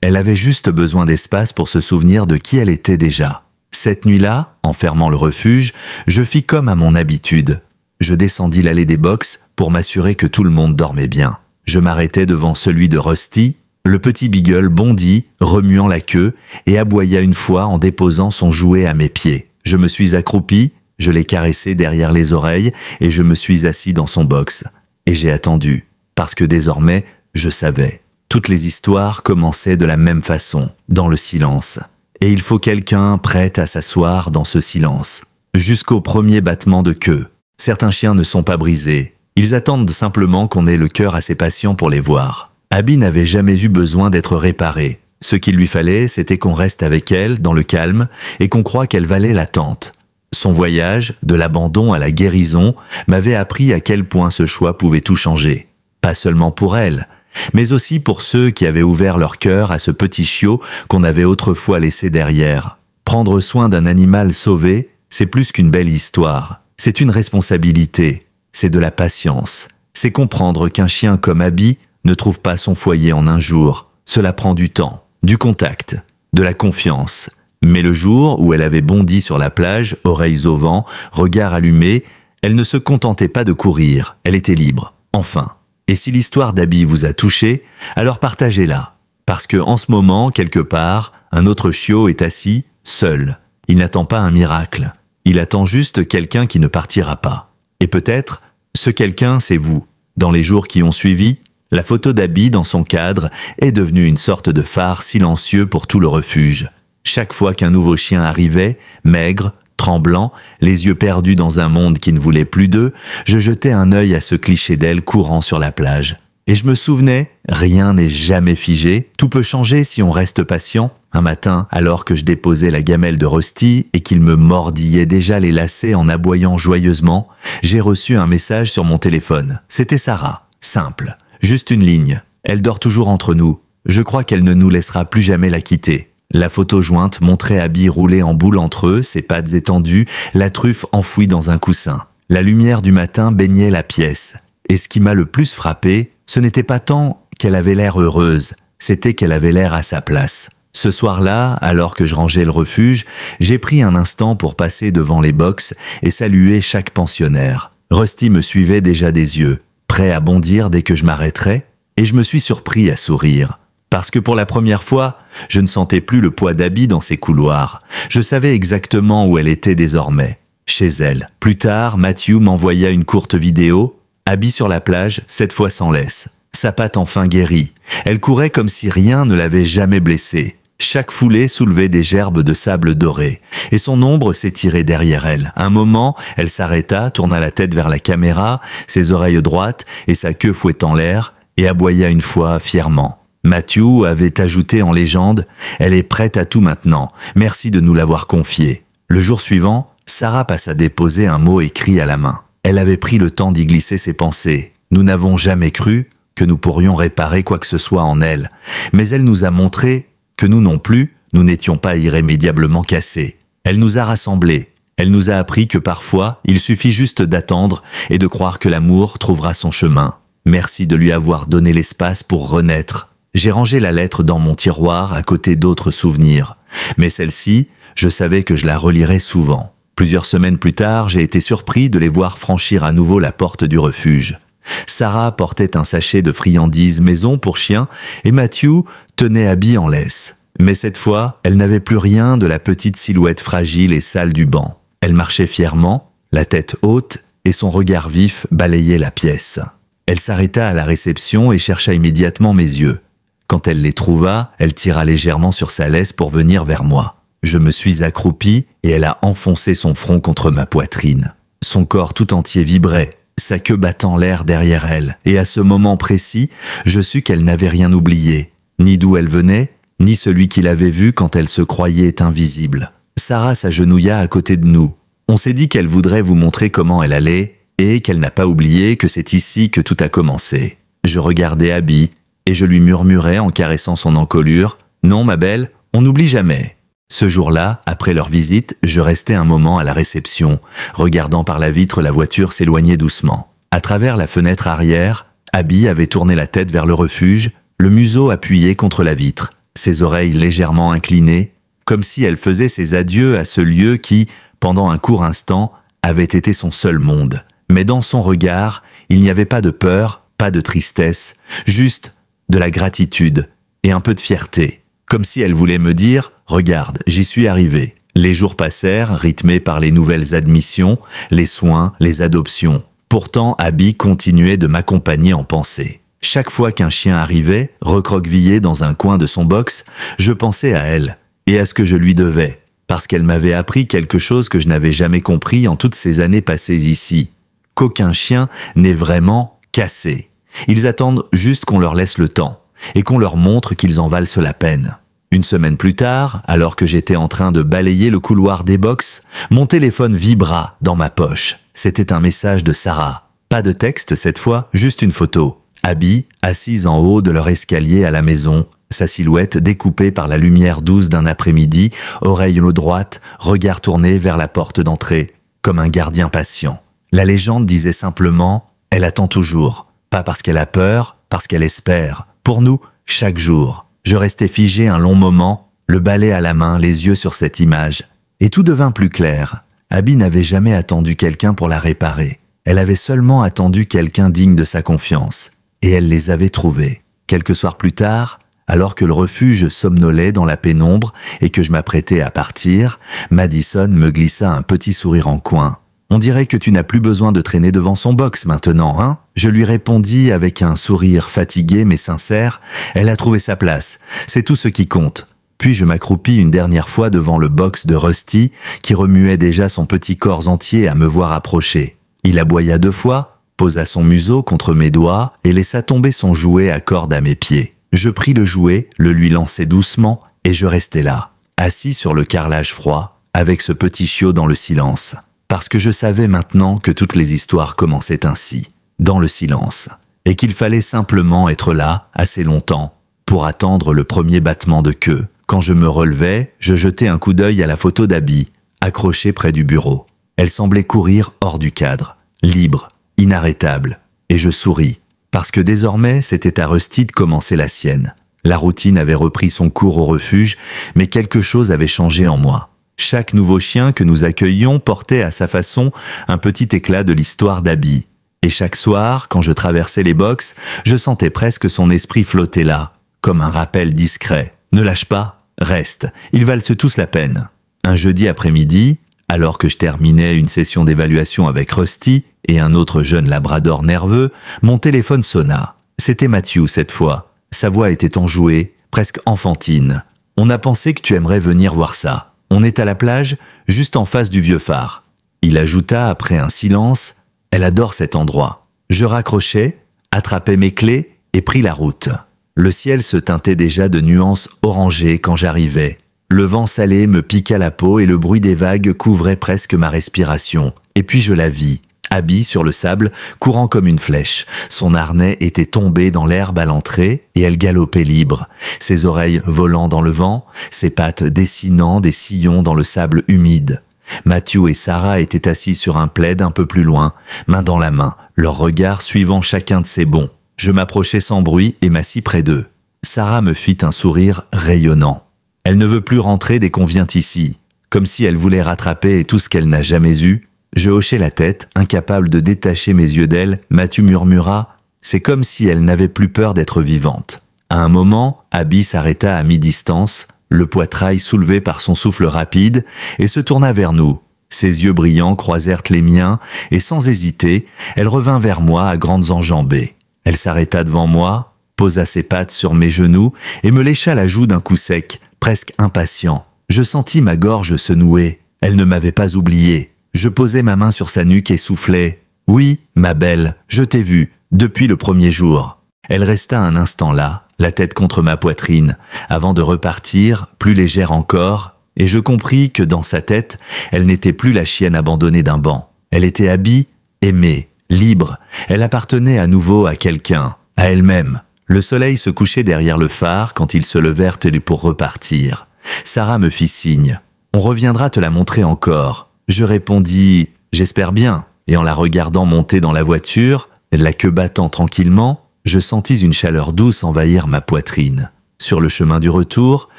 Elle avait juste besoin d'espace pour se souvenir de qui elle était déjà. Cette nuit-là, en fermant le refuge, je fis comme à mon habitude. Je descendis l'allée des box pour m'assurer que tout le monde dormait bien. Je m'arrêtai devant celui de Rusty. Le petit beagle bondit, remuant la queue, et aboya une fois en déposant son jouet à mes pieds. Je me suis accroupi, je l'ai caressé derrière les oreilles, et je me suis assis dans son box. Et j'ai attendu, parce que désormais, je savais. Toutes les histoires commençaient de la même façon, dans le silence. Et il faut quelqu'un prêt à s'asseoir dans ce silence, jusqu'au premier battement de queue. Certains chiens ne sont pas brisés. Ils attendent simplement qu'on ait le cœur assez patient pour les voir. Abby n'avait jamais eu besoin d'être réparée. Ce qu'il lui fallait, c'était qu'on reste avec elle, dans le calme, et qu'on croie qu'elle valait l'attente. Son voyage, de l'abandon à la guérison, m'avait appris à quel point ce choix pouvait tout changer. Pas seulement pour elle, mais aussi pour ceux qui avaient ouvert leur cœur à ce petit chiot qu'on avait autrefois laissé derrière. Prendre soin d'un animal sauvé, c'est plus qu'une belle histoire. C'est une responsabilité, c'est de la patience. C'est comprendre qu'un chien comme Abby ne trouve pas son foyer en un jour. Cela prend du temps, du contact, de la confiance. Mais le jour où elle avait bondi sur la plage, oreilles au vent, regard allumé, elle ne se contentait pas de courir, elle était libre, enfin. Et si l'histoire d'Abby vous a touché, alors partagez-la. Parce que en ce moment, quelque part, un autre chiot est assis, seul. Il n'attend pas un miracle. Il attend juste quelqu'un qui ne partira pas. Et peut-être, ce quelqu'un, c'est vous. Dans les jours qui ont suivi, la photo d'Abby dans son cadre est devenue une sorte de phare silencieux pour tout le refuge. Chaque fois qu'un nouveau chien arrivait, maigre, tremblant, les yeux perdus dans un monde qui ne voulait plus d'eux, je jetais un œil à ce cliché d'elle courant sur la plage. Et je me souvenais, rien n'est jamais figé, tout peut changer si on reste patient. Un matin, alors que je déposais la gamelle de Rusty et qu'il me mordillait déjà les lacets en aboyant joyeusement, j'ai reçu un message sur mon téléphone. C'était Sarah. Simple. Juste une ligne. Elle dort toujours entre nous. Je crois qu'elle ne nous laissera plus jamais la quitter. La photo jointe montrait Abby roulée en boule entre eux, ses pattes étendues, la truffe enfouie dans un coussin. La lumière du matin baignait la pièce. Et ce qui m'a le plus frappé, ce n'était pas tant qu'elle avait l'air heureuse, c'était qu'elle avait l'air à sa place. Ce soir-là, alors que je rangeais le refuge, j'ai pris un instant pour passer devant les box et saluer chaque pensionnaire. Rusty me suivait déjà des yeux, prêt à bondir dès que je m'arrêterais, et je me suis surpris à sourire. Parce que pour la première fois, je ne sentais plus le poids d'Abby dans ses couloirs. Je savais exactement où elle était désormais, chez elle. Plus tard, Matthew m'envoya une courte vidéo, Abby sur la plage, cette fois sans laisse. Sa patte enfin guérie. Elle courait comme si rien ne l'avait jamais blessée. Chaque foulée soulevait des gerbes de sable doré, et son ombre s'étirait derrière elle. Un moment, elle s'arrêta, tourna la tête vers la caméra, ses oreilles droites et sa queue fouettant l'air, et aboya une fois fièrement. Matthew avait ajouté en légende « Elle est prête à tout maintenant, merci de nous l'avoir confiée ». Le jour suivant, Sarah passa déposer un mot écrit à la main. Elle avait pris le temps d'y glisser ses pensées. Nous n'avons jamais cru que nous pourrions réparer quoi que ce soit en elle, mais elle nous a montré que nous non plus, nous n'étions pas irrémédiablement cassés. Elle nous a rassemblés. Elle nous a appris que parfois, il suffit juste d'attendre et de croire que l'amour trouvera son chemin. Merci de lui avoir donné l'espace pour renaître. J'ai rangé la lettre dans mon tiroir à côté d'autres souvenirs. Mais celle-ci, je savais que je la relirais souvent. Plusieurs semaines plus tard, j'ai été surpris de les voir franchir à nouveau la porte du refuge. Sarah portait un sachet de friandises maison pour chien et Matthew tenait Abby en laisse. Mais cette fois, elle n'avait plus rien de la petite silhouette fragile et sale du banc. Elle marchait fièrement, la tête haute, et son regard vif balayait la pièce. Elle s'arrêta à la réception et chercha immédiatement mes yeux. Quand elle les trouva, elle tira légèrement sur sa laisse pour venir vers moi. Je me suis accroupi et elle a enfoncé son front contre ma poitrine. Son corps tout entier vibrait, sa queue battant l'air derrière elle. Et à ce moment précis, je sus qu'elle n'avait rien oublié, ni d'où elle venait, ni celui qui l'avait vue quand elle se croyait invisible. Sarah s'agenouilla à côté de nous. On s'est dit qu'elle voudrait vous montrer comment elle allait et qu'elle n'a pas oublié que c'est ici que tout a commencé. Je regardais Abby, et je lui murmurais en caressant son encolure « Non, ma belle, on n'oublie jamais ». Ce jour-là, après leur visite, je restais un moment à la réception, regardant par la vitre la voiture s'éloigner doucement. À travers la fenêtre arrière, Abby avait tourné la tête vers le refuge, le museau appuyé contre la vitre. ses oreilles légèrement inclinées, comme si elle faisait ses adieux à ce lieu qui, pendant un court instant, avait été son seul monde. Mais dans son regard, il n'y avait pas de peur, pas de tristesse, juste de la gratitude et un peu de fierté. Comme si elle voulait me dire « Regarde, j'y suis arrivée ». Les jours passèrent, rythmés par les nouvelles admissions, les soins, les adoptions. Pourtant, Abby continuait de m'accompagner en pensée. Chaque fois qu'un chien arrivait, recroquevillé dans un coin de son box, je pensais à elle et à ce que je lui devais, parce qu'elle m'avait appris quelque chose que je n'avais jamais compris en toutes ces années passées ici, qu'aucun chien n'est vraiment cassé. Ils attendent juste qu'on leur laisse le temps et qu'on leur montre qu'ils en valent la peine. Une semaine plus tard, alors que j'étais en train de balayer le couloir des box, mon téléphone vibra dans ma poche. C'était un message de Sarah. Pas de texte cette fois, juste une photo. Abby, assise en haut de leur escalier à la maison, sa silhouette découpée par la lumière douce d'un après-midi, oreille droite, regard tourné vers la porte d'entrée, comme un gardien patient. La légende disait simplement « Elle attend toujours ». Pas parce qu'elle a peur, parce qu'elle espère. Pour nous, chaque jour. Je restais figé un long moment, le balai à la main, les yeux sur cette image. Et tout devint plus clair. Abby n'avait jamais attendu quelqu'un pour la réparer. Elle avait seulement attendu quelqu'un digne de sa confiance. Et elle les avait trouvés. Quelques soirs plus tard, alors que le refuge somnolait dans la pénombre et que je m'apprêtais à partir, Madison me glissa un petit sourire en coin. « On dirait que tu n'as plus besoin de traîner devant son box maintenant, hein ?» Je lui répondis avec un sourire fatigué mais sincère. Elle a trouvé sa place. C'est tout ce qui compte. Puis je m'accroupis une dernière fois devant le box de Rusty, qui remuait déjà son petit corps entier à me voir approcher. Il aboya 2 fois, posa son museau contre mes doigts et laissa tomber son jouet à corde à mes pieds. Je pris le jouet, le lui lançai doucement et je restai là, assis sur le carrelage froid, avec ce petit chiot dans le silence. Parce que je savais maintenant que toutes les histoires commençaient ainsi, dans le silence, et qu'il fallait simplement être là, assez longtemps, pour attendre le premier battement de queue. Quand je me relevais, je jetai un coup d'œil à la photo d'Abby, accrochée près du bureau. Elle semblait courir hors du cadre, libre, inarrêtable, et je souris, parce que désormais c'était à Rusty de commencer la sienne. La routine avait repris son cours au refuge, mais quelque chose avait changé en moi. Chaque nouveau chien que nous accueillions portait à sa façon un petit éclat de l'histoire d'Abby. Et chaque soir, quand je traversais les box, je sentais presque son esprit flotter là, comme un rappel discret. Ne lâche pas, reste, ils valent tous la peine. Un jeudi après-midi, alors que je terminais une session d'évaluation avec Rusty et un autre jeune labrador nerveux, mon téléphone sonna. C'était Matthew cette fois. Sa voix était enjouée, presque enfantine. « On a pensé que tu aimerais venir voir ça. On est à la plage, juste en face du vieux phare. » Il ajouta après un silence « Elle adore cet endroit. » Je raccrochai, attrapai mes clés et pris la route. Le ciel se teintait déjà de nuances orangées quand j'arrivais. Le vent salé me piqua la peau et le bruit des vagues couvrait presque ma respiration. Et puis je la vis, Abby sur le sable, courant comme une flèche. Son harnais était tombé dans l'herbe à l'entrée et elle galopait libre, ses oreilles volant dans le vent, ses pattes dessinant des sillons dans le sable humide. Matthew et Sarah étaient assis sur un plaid un peu plus loin, main dans la main, leurs regards suivant chacun de ses bonds. Je m'approchai sans bruit et m'assis près d'eux. Sarah me fit un sourire rayonnant. Elle ne veut plus rentrer dès qu'on vient ici, comme si elle voulait rattraper tout ce qu'elle n'a jamais eu. Je hochai la tête, incapable de détacher mes yeux d'elle. Matthew murmura « C'est comme si elle n'avait plus peur d'être vivante ». À un moment, Abby s'arrêta à mi-distance, le poitrail soulevé par son souffle rapide, et se tourna vers nous. Ses yeux brillants croisèrent les miens, et sans hésiter, elle revint vers moi à grandes enjambées. Elle s'arrêta devant moi, posa ses pattes sur mes genoux, et me lécha la joue d'un coup sec, presque impatient. Je sentis ma gorge se nouer. Elle ne m'avait pas oublié. Je posai ma main sur sa nuque et soufflai. « Oui, ma belle, je t'ai vue, depuis le premier jour. » Elle resta un instant là, la tête contre ma poitrine, avant de repartir, plus légère encore, et je compris que dans sa tête, elle n'était plus la chienne abandonnée d'un banc. Elle était Abby, aimée, libre. Elle appartenait à nouveau à quelqu'un, à elle-même. Le soleil se couchait derrière le phare quand ils se levèrent pour repartir. Sarah me fit signe. « On reviendra te la montrer encore. » Je répondis « J'espère bien ». Et en la regardant monter dans la voiture, la queue battant tranquillement, je sentis une chaleur douce envahir ma poitrine. Sur le chemin du retour,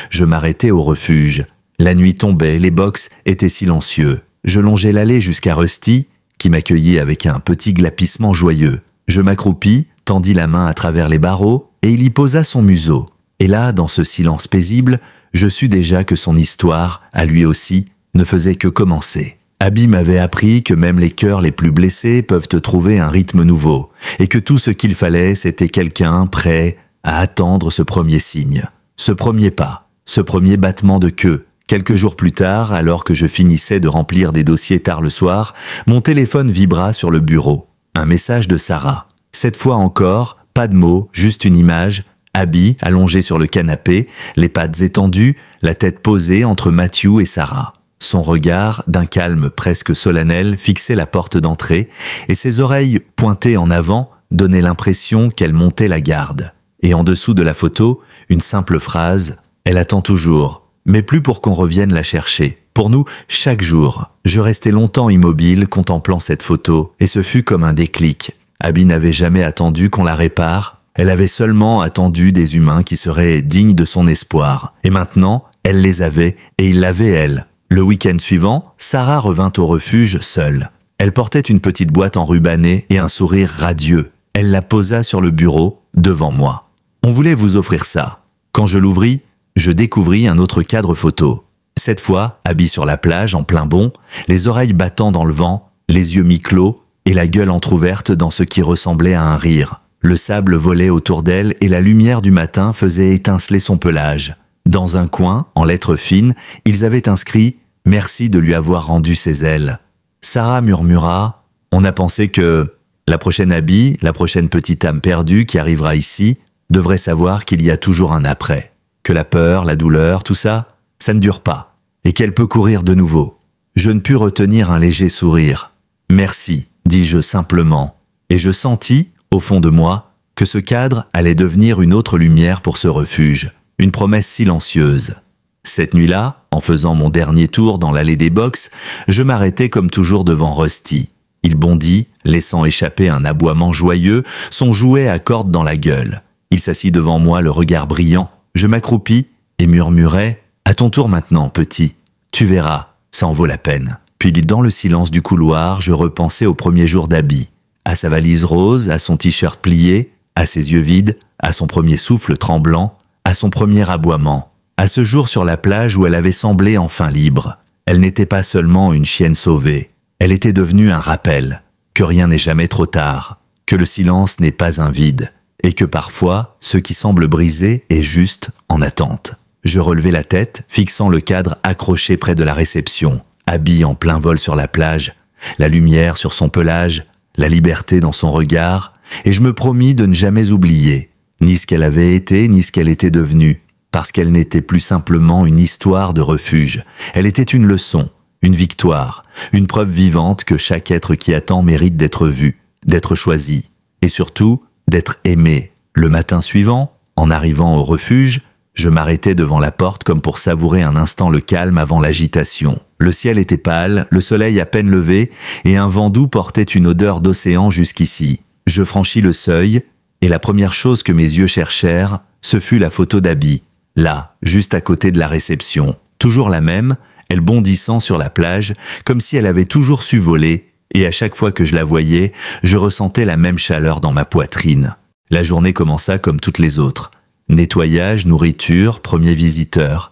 je m'arrêtais au refuge. La nuit tombait, les box étaient silencieux. Je longeais l'allée jusqu'à Rusty, qui m'accueillait avec un petit glapissement joyeux. Je m'accroupis, tendis la main à travers les barreaux, et il y posa son museau. Et là, dans ce silence paisible, je sus déjà que son histoire, à lui aussi, ne faisait que commencer. Abby m'avait appris que même les cœurs les plus blessés peuvent trouver un rythme nouveau, et que tout ce qu'il fallait, c'était quelqu'un prêt à attendre ce premier signe, ce premier pas, ce premier battement de queue. Quelques jours plus tard, alors que je finissais de remplir des dossiers tard le soir, mon téléphone vibra sur le bureau. Un message de Sarah. Cette fois encore, pas de mots, juste une image. Abby, allongée sur le canapé, les pattes étendues, la tête posée entre Matthew et Sarah. Son regard, d'un calme presque solennel, fixait la porte d'entrée, et ses oreilles pointées en avant donnaient l'impression qu'elle montait la garde. Et en dessous de la photo, une simple phrase « Elle attend toujours ». Mais plus pour qu'on revienne la chercher. Pour nous, chaque jour, je restais longtemps immobile contemplant cette photo, et ce fut comme un déclic. Abby n'avait jamais attendu qu'on la répare, elle avait seulement attendu des humains qui seraient dignes de son espoir. Et maintenant, elle les avait, et il l'avait elle. Le week-end suivant, Sarah revint au refuge seule. Elle portait une petite boîte enrubannée et un sourire radieux. Elle la posa sur le bureau, devant moi. « On voulait vous offrir ça. » Quand je l'ouvris, je découvris un autre cadre photo. Cette fois, Abby sur la plage, en plein bond, les oreilles battant dans le vent, les yeux mi-clos et la gueule entr'ouverte dans ce qui ressemblait à un rire. Le sable volait autour d'elle et la lumière du matin faisait étinceler son pelage. Dans un coin, en lettres fines, ils avaient inscrit « Merci de lui avoir rendu ses ailes ». Sarah murmura « On a pensé que la prochaine Abby, la prochaine petite âme perdue qui arrivera ici, devrait savoir qu'il y a toujours un après. Que la peur, la douleur, tout ça, ça ne dure pas, et qu'elle peut courir de nouveau. » Je ne pus retenir un léger sourire. « Merci », dis-je simplement, et je sentis, au fond de moi, que ce cadre allait devenir une autre lumière pour ce refuge, une promesse silencieuse. Cette nuit-là, en faisant mon dernier tour dans l'allée des box, je m'arrêtai comme toujours devant Rusty. Il bondit, laissant échapper un aboiement joyeux, son jouet à cordes dans la gueule. Il s'assit devant moi, le regard brillant. Je m'accroupis et murmurai « À ton tour maintenant, petit. Tu verras, ça en vaut la peine. » Puis dans le silence du couloir, je repensais au premier jour d'Abby, à sa valise rose, à son t-shirt plié, à ses yeux vides, à son premier souffle tremblant, à son premier aboiement, à ce jour sur la plage où elle avait semblé enfin libre. Elle n'était pas seulement une chienne sauvée, elle était devenue un rappel, que rien n'est jamais trop tard, que le silence n'est pas un vide, et que parfois, ce qui semble brisé est juste en attente. Je relevai la tête, fixant le cadre accroché près de la réception, Abby en plein vol sur la plage, la lumière sur son pelage, la liberté dans son regard, et je me promis de ne jamais oublier, ni ce qu'elle avait été, ni ce qu'elle était devenue, parce qu'elle n'était plus simplement une histoire de refuge, elle était une leçon, une victoire, une preuve vivante que chaque être qui attend mérite d'être vu, d'être choisi, et surtout, d'être aimé. Le matin suivant, en arrivant au refuge, je m'arrêtais devant la porte comme pour savourer un instant le calme avant l'agitation. Le ciel était pâle, le soleil à peine levé, et un vent doux portait une odeur d'océan jusqu'ici. Je franchis le seuil, et la première chose que mes yeux cherchèrent, ce fut la photo d'Abby, là, juste à côté de la réception. Toujours la même, elle bondissant sur la plage, comme si elle avait toujours su voler, et à chaque fois que je la voyais, je ressentais la même chaleur dans ma poitrine. La journée commença comme toutes les autres. Nettoyage, nourriture, premier visiteur.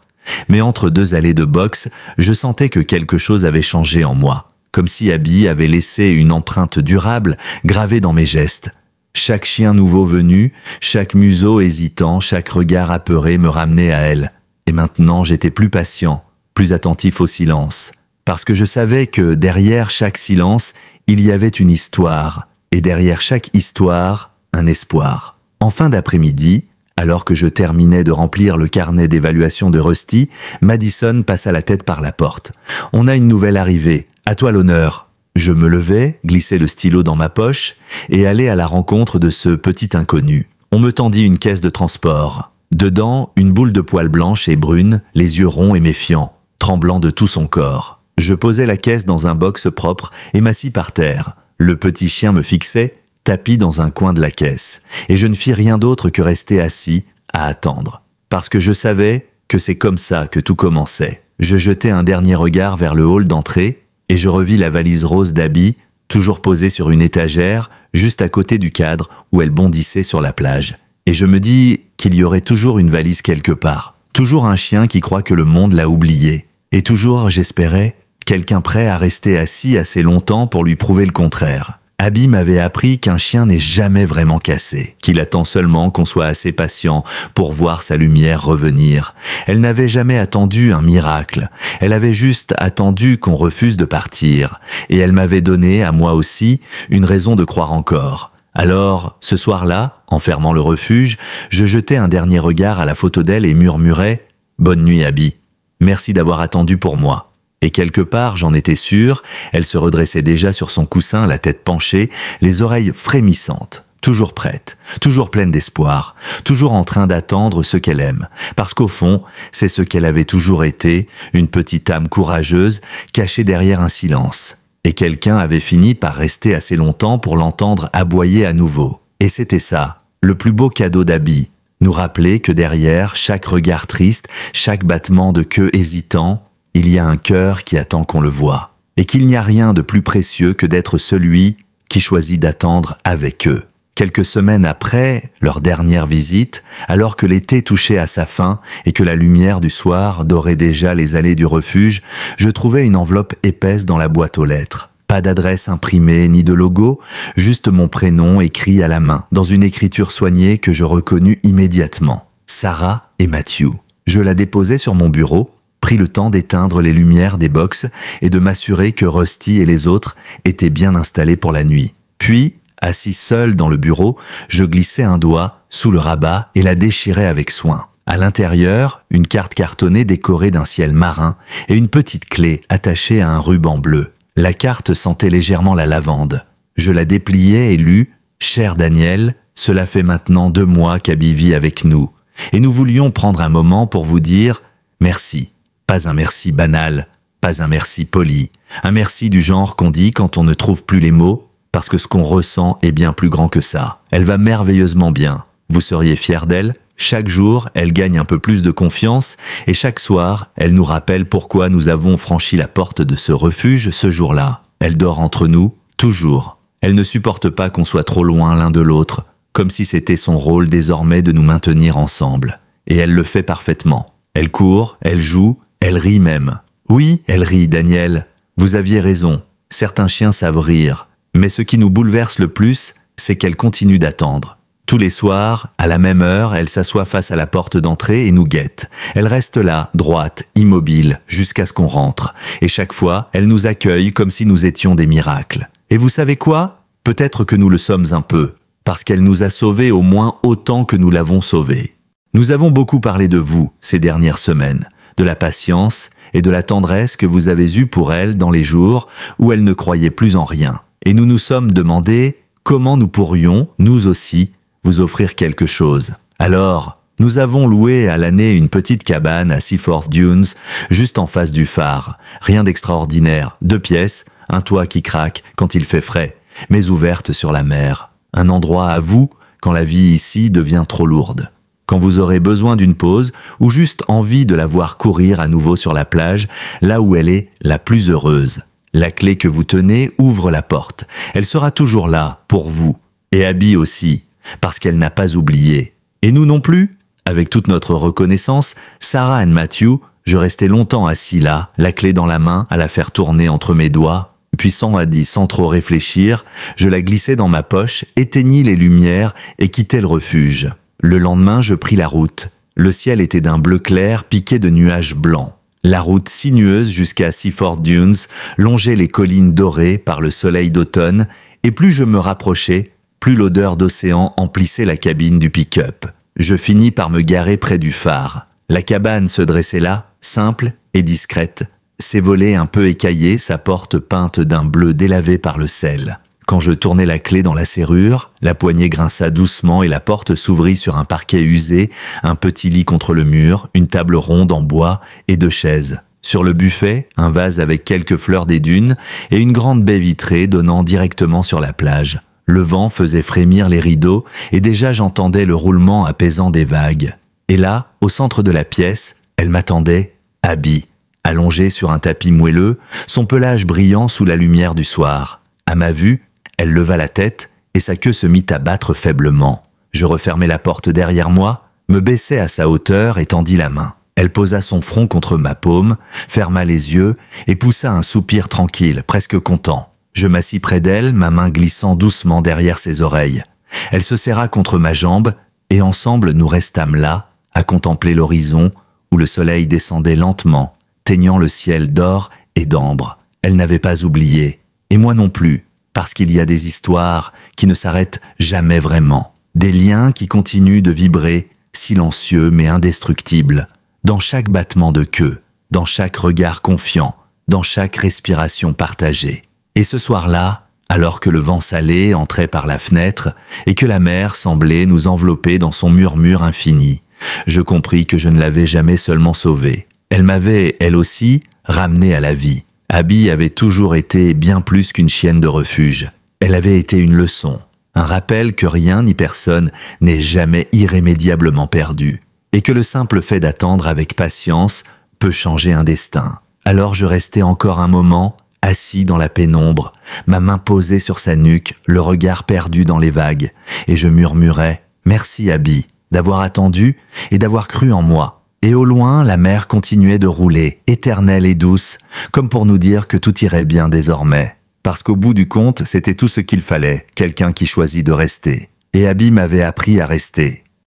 Mais entre deux allées de boxe, je sentais que quelque chose avait changé en moi, comme si Abby avait laissé une empreinte durable gravée dans mes gestes. Chaque chien nouveau venu, chaque museau hésitant, chaque regard apeuré me ramenait à elle. Et maintenant, j'étais plus patient, plus attentif au silence. Parce que je savais que derrière chaque silence, il y avait une histoire, et derrière chaque histoire, un espoir. En fin d'après-midi, alors que je terminais de remplir le carnet d'évaluation de Rusty, Madison passa la tête par la porte. « On a une nouvelle arrivée, à toi l'honneur !» Je me levai, glissai le stylo dans ma poche, et allai à la rencontre de ce petit inconnu. On me tendit une caisse de transport. Dedans, une boule de poils blanches et brunes, les yeux ronds et méfiants, tremblant de tout son corps. Je posai la caisse dans un box propre et m'assis par terre. Le petit chien me fixait, tapi dans un coin de la caisse, et je ne fis rien d'autre que rester assis, à attendre. parce que je savais que c'est comme ça que tout commençait. Je jetai un dernier regard vers le hall d'entrée et je revis la valise rose d'Abby, toujours posée sur une étagère, juste à côté du cadre où elle bondissait sur la plage. Et je me dis qu'il y aurait toujours une valise quelque part. Toujours un chien qui croit que le monde l'a oublié. Et toujours, j'espérais, quelqu'un prêt à rester assis assez longtemps pour lui prouver le contraire. Abby m'avait appris qu'un chien n'est jamais vraiment cassé, qu'il attend seulement qu'on soit assez patient pour voir sa lumière revenir. Elle n'avait jamais attendu un miracle, elle avait juste attendu qu'on refuse de partir, et elle m'avait donné, à moi aussi, une raison de croire encore. Alors, ce soir-là, en fermant le refuge, je jetai un dernier regard à la photo d'elle et murmurai « Bonne nuit, Abby. Merci d'avoir attendu pour moi. » Et quelque part, j'en étais sûr, elle se redressait déjà sur son coussin, la tête penchée, les oreilles frémissantes, toujours prête, toujours pleine d'espoir, toujours en train d'attendre ce qu'elle aime. Parce qu'au fond, c'est ce qu'elle avait toujours été, une petite âme courageuse, cachée derrière un silence. Et quelqu'un avait fini par rester assez longtemps pour l'entendre aboyer à nouveau. Et c'était ça, le plus beau cadeau d'Abby, nous rappeler que derrière chaque regard triste, chaque battement de queue hésitant, il y a un cœur qui attend qu'on le voie, et qu'il n'y a rien de plus précieux que d'être celui qui choisit d'attendre avec eux. Quelques semaines après leur dernière visite, alors que l'été touchait à sa fin et que la lumière du soir dorait déjà les allées du refuge, je trouvais une enveloppe épaisse dans la boîte aux lettres. Pas d'adresse imprimée ni de logo, juste mon prénom écrit à la main, dans une écriture soignée que je reconnus immédiatement. Sarah et Matthew. Je la déposai sur mon bureau, pris le temps d'éteindre les lumières des box et de m'assurer que Rusty et les autres étaient bien installés pour la nuit. Puis, assis seul dans le bureau, je glissai un doigt sous le rabat et la déchirai avec soin. À l'intérieur, une carte cartonnée décorée d'un ciel marin et une petite clé attachée à un ruban bleu. La carte sentait légèrement la lavande. Je la dépliai et lus « Cher Daniel, cela fait maintenant 2 mois qu'Abby vit avec nous. Et nous voulions prendre un moment pour vous dire « Merci ». Pas un merci banal, pas un merci poli, un merci du genre qu'on dit quand on ne trouve plus les mots, parce que ce qu'on ressent est bien plus grand que ça. Elle va merveilleusement bien. Vous seriez fiers d'elle? Chaque jour, elle gagne un peu plus de confiance, et chaque soir, elle nous rappelle pourquoi nous avons franchi la porte de ce refuge ce jour-là. Elle dort entre nous, toujours. Elle ne supporte pas qu'on soit trop loin l'un de l'autre, comme si c'était son rôle désormais de nous maintenir ensemble. Et elle le fait parfaitement. Elle court, elle joue, elle rit même. Oui, elle rit, Daniel. Vous aviez raison. Certains chiens savent rire. Mais ce qui nous bouleverse le plus, c'est qu'elle continue d'attendre. Tous les soirs, à la même heure, elle s'assoit face à la porte d'entrée et nous guette. Elle reste là, droite, immobile, jusqu'à ce qu'on rentre. Et chaque fois, elle nous accueille comme si nous étions des miracles. Et vous savez quoi? Peut-être que nous le sommes un peu, parce qu'elle nous a sauvés au moins autant que nous l'avons sauvée. Nous avons beaucoup parlé de vous ces dernières semaines, de la patience et de la tendresse que vous avez eue pour elle dans les jours où elle ne croyait plus en rien. Et nous nous sommes demandé comment nous pourrions, nous aussi, vous offrir quelque chose. Alors, nous avons loué à l'année une petite cabane à Seaforth Dunes, juste en face du phare. Rien d'extraordinaire, 2 pièces, un toit qui craque quand il fait frais, mais ouverte sur la mer. Un endroit à vous quand la vie ici devient trop lourde. Quand vous aurez besoin d'une pause ou juste envie de la voir courir à nouveau sur la plage, là où elle est la plus heureuse. La clé que vous tenez ouvre la porte. Elle sera toujours là, pour vous. Et Abby aussi, parce qu'elle n'a pas oublié. Et nous non plus. Avec toute notre reconnaissance, Sarah et Matthew, je restais longtemps assis là, la clé dans la main, à la faire tourner entre mes doigts. Puis sans trop réfléchir, je la glissai dans ma poche, éteignis les lumières et quittai le refuge. Le lendemain, je pris la route. Le ciel était d'un bleu clair piqué de nuages blancs. La route sinueuse jusqu'à Seaforth Dunes longeait les collines dorées par le soleil d'automne, et plus je me rapprochais, plus l'odeur d'océan emplissait la cabine du pick-up. Je finis par me garer près du phare. La cabane se dressait là, simple et discrète. Ses volets un peu écaillés, sa porte peinte d'un bleu délavé par le sel. Quand je tournai la clé dans la serrure, la poignée grinça doucement et la porte s'ouvrit sur un parquet usé, un petit lit contre le mur, une table ronde en bois et 2 chaises. Sur le buffet, un vase avec quelques fleurs des dunes et une grande baie vitrée donnant directement sur la plage. Le vent faisait frémir les rideaux et déjà j'entendais le roulement apaisant des vagues. Et là, au centre de la pièce, elle m'attendait, Abby, allongée sur un tapis moelleux, son pelage brillant sous la lumière du soir. À ma vue, elle leva la tête et sa queue se mit à battre faiblement. Je refermai la porte derrière moi, me baissai à sa hauteur et tendis la main. Elle posa son front contre ma paume, ferma les yeux et poussa un soupir tranquille, presque content. Je m'assis près d'elle, ma main glissant doucement derrière ses oreilles. Elle se serra contre ma jambe et ensemble nous restâmes là, à contempler l'horizon où le soleil descendait lentement, teignant le ciel d'or et d'ambre. Elle n'avait pas oublié, et moi non plus, parce qu'il y a des histoires qui ne s'arrêtent jamais vraiment, des liens qui continuent de vibrer, silencieux mais indestructibles, dans chaque battement de queue, dans chaque regard confiant, dans chaque respiration partagée. Et ce soir-là, alors que le vent salé entrait par la fenêtre et que la mer semblait nous envelopper dans son murmure infini, je compris que je ne l'avais jamais seulement sauvée. Elle m'avait, elle aussi, ramené à la vie. Abby avait toujours été bien plus qu'une chienne de refuge. Elle avait été une leçon, un rappel que rien ni personne n'est jamais irrémédiablement perdu, et que le simple fait d'attendre avec patience peut changer un destin. Alors je restai encore un moment, assis dans la pénombre, ma main posée sur sa nuque, le regard perdu dans les vagues, et je murmurais « Merci Abby d'avoir attendu et d'avoir cru en moi ». Et au loin, la mer continuait de rouler, éternelle et douce, comme pour nous dire que tout irait bien désormais. Parce qu'au bout du compte, c'était tout ce qu'il fallait, quelqu'un qui choisit de rester. Et Abby m'avait appris à rester.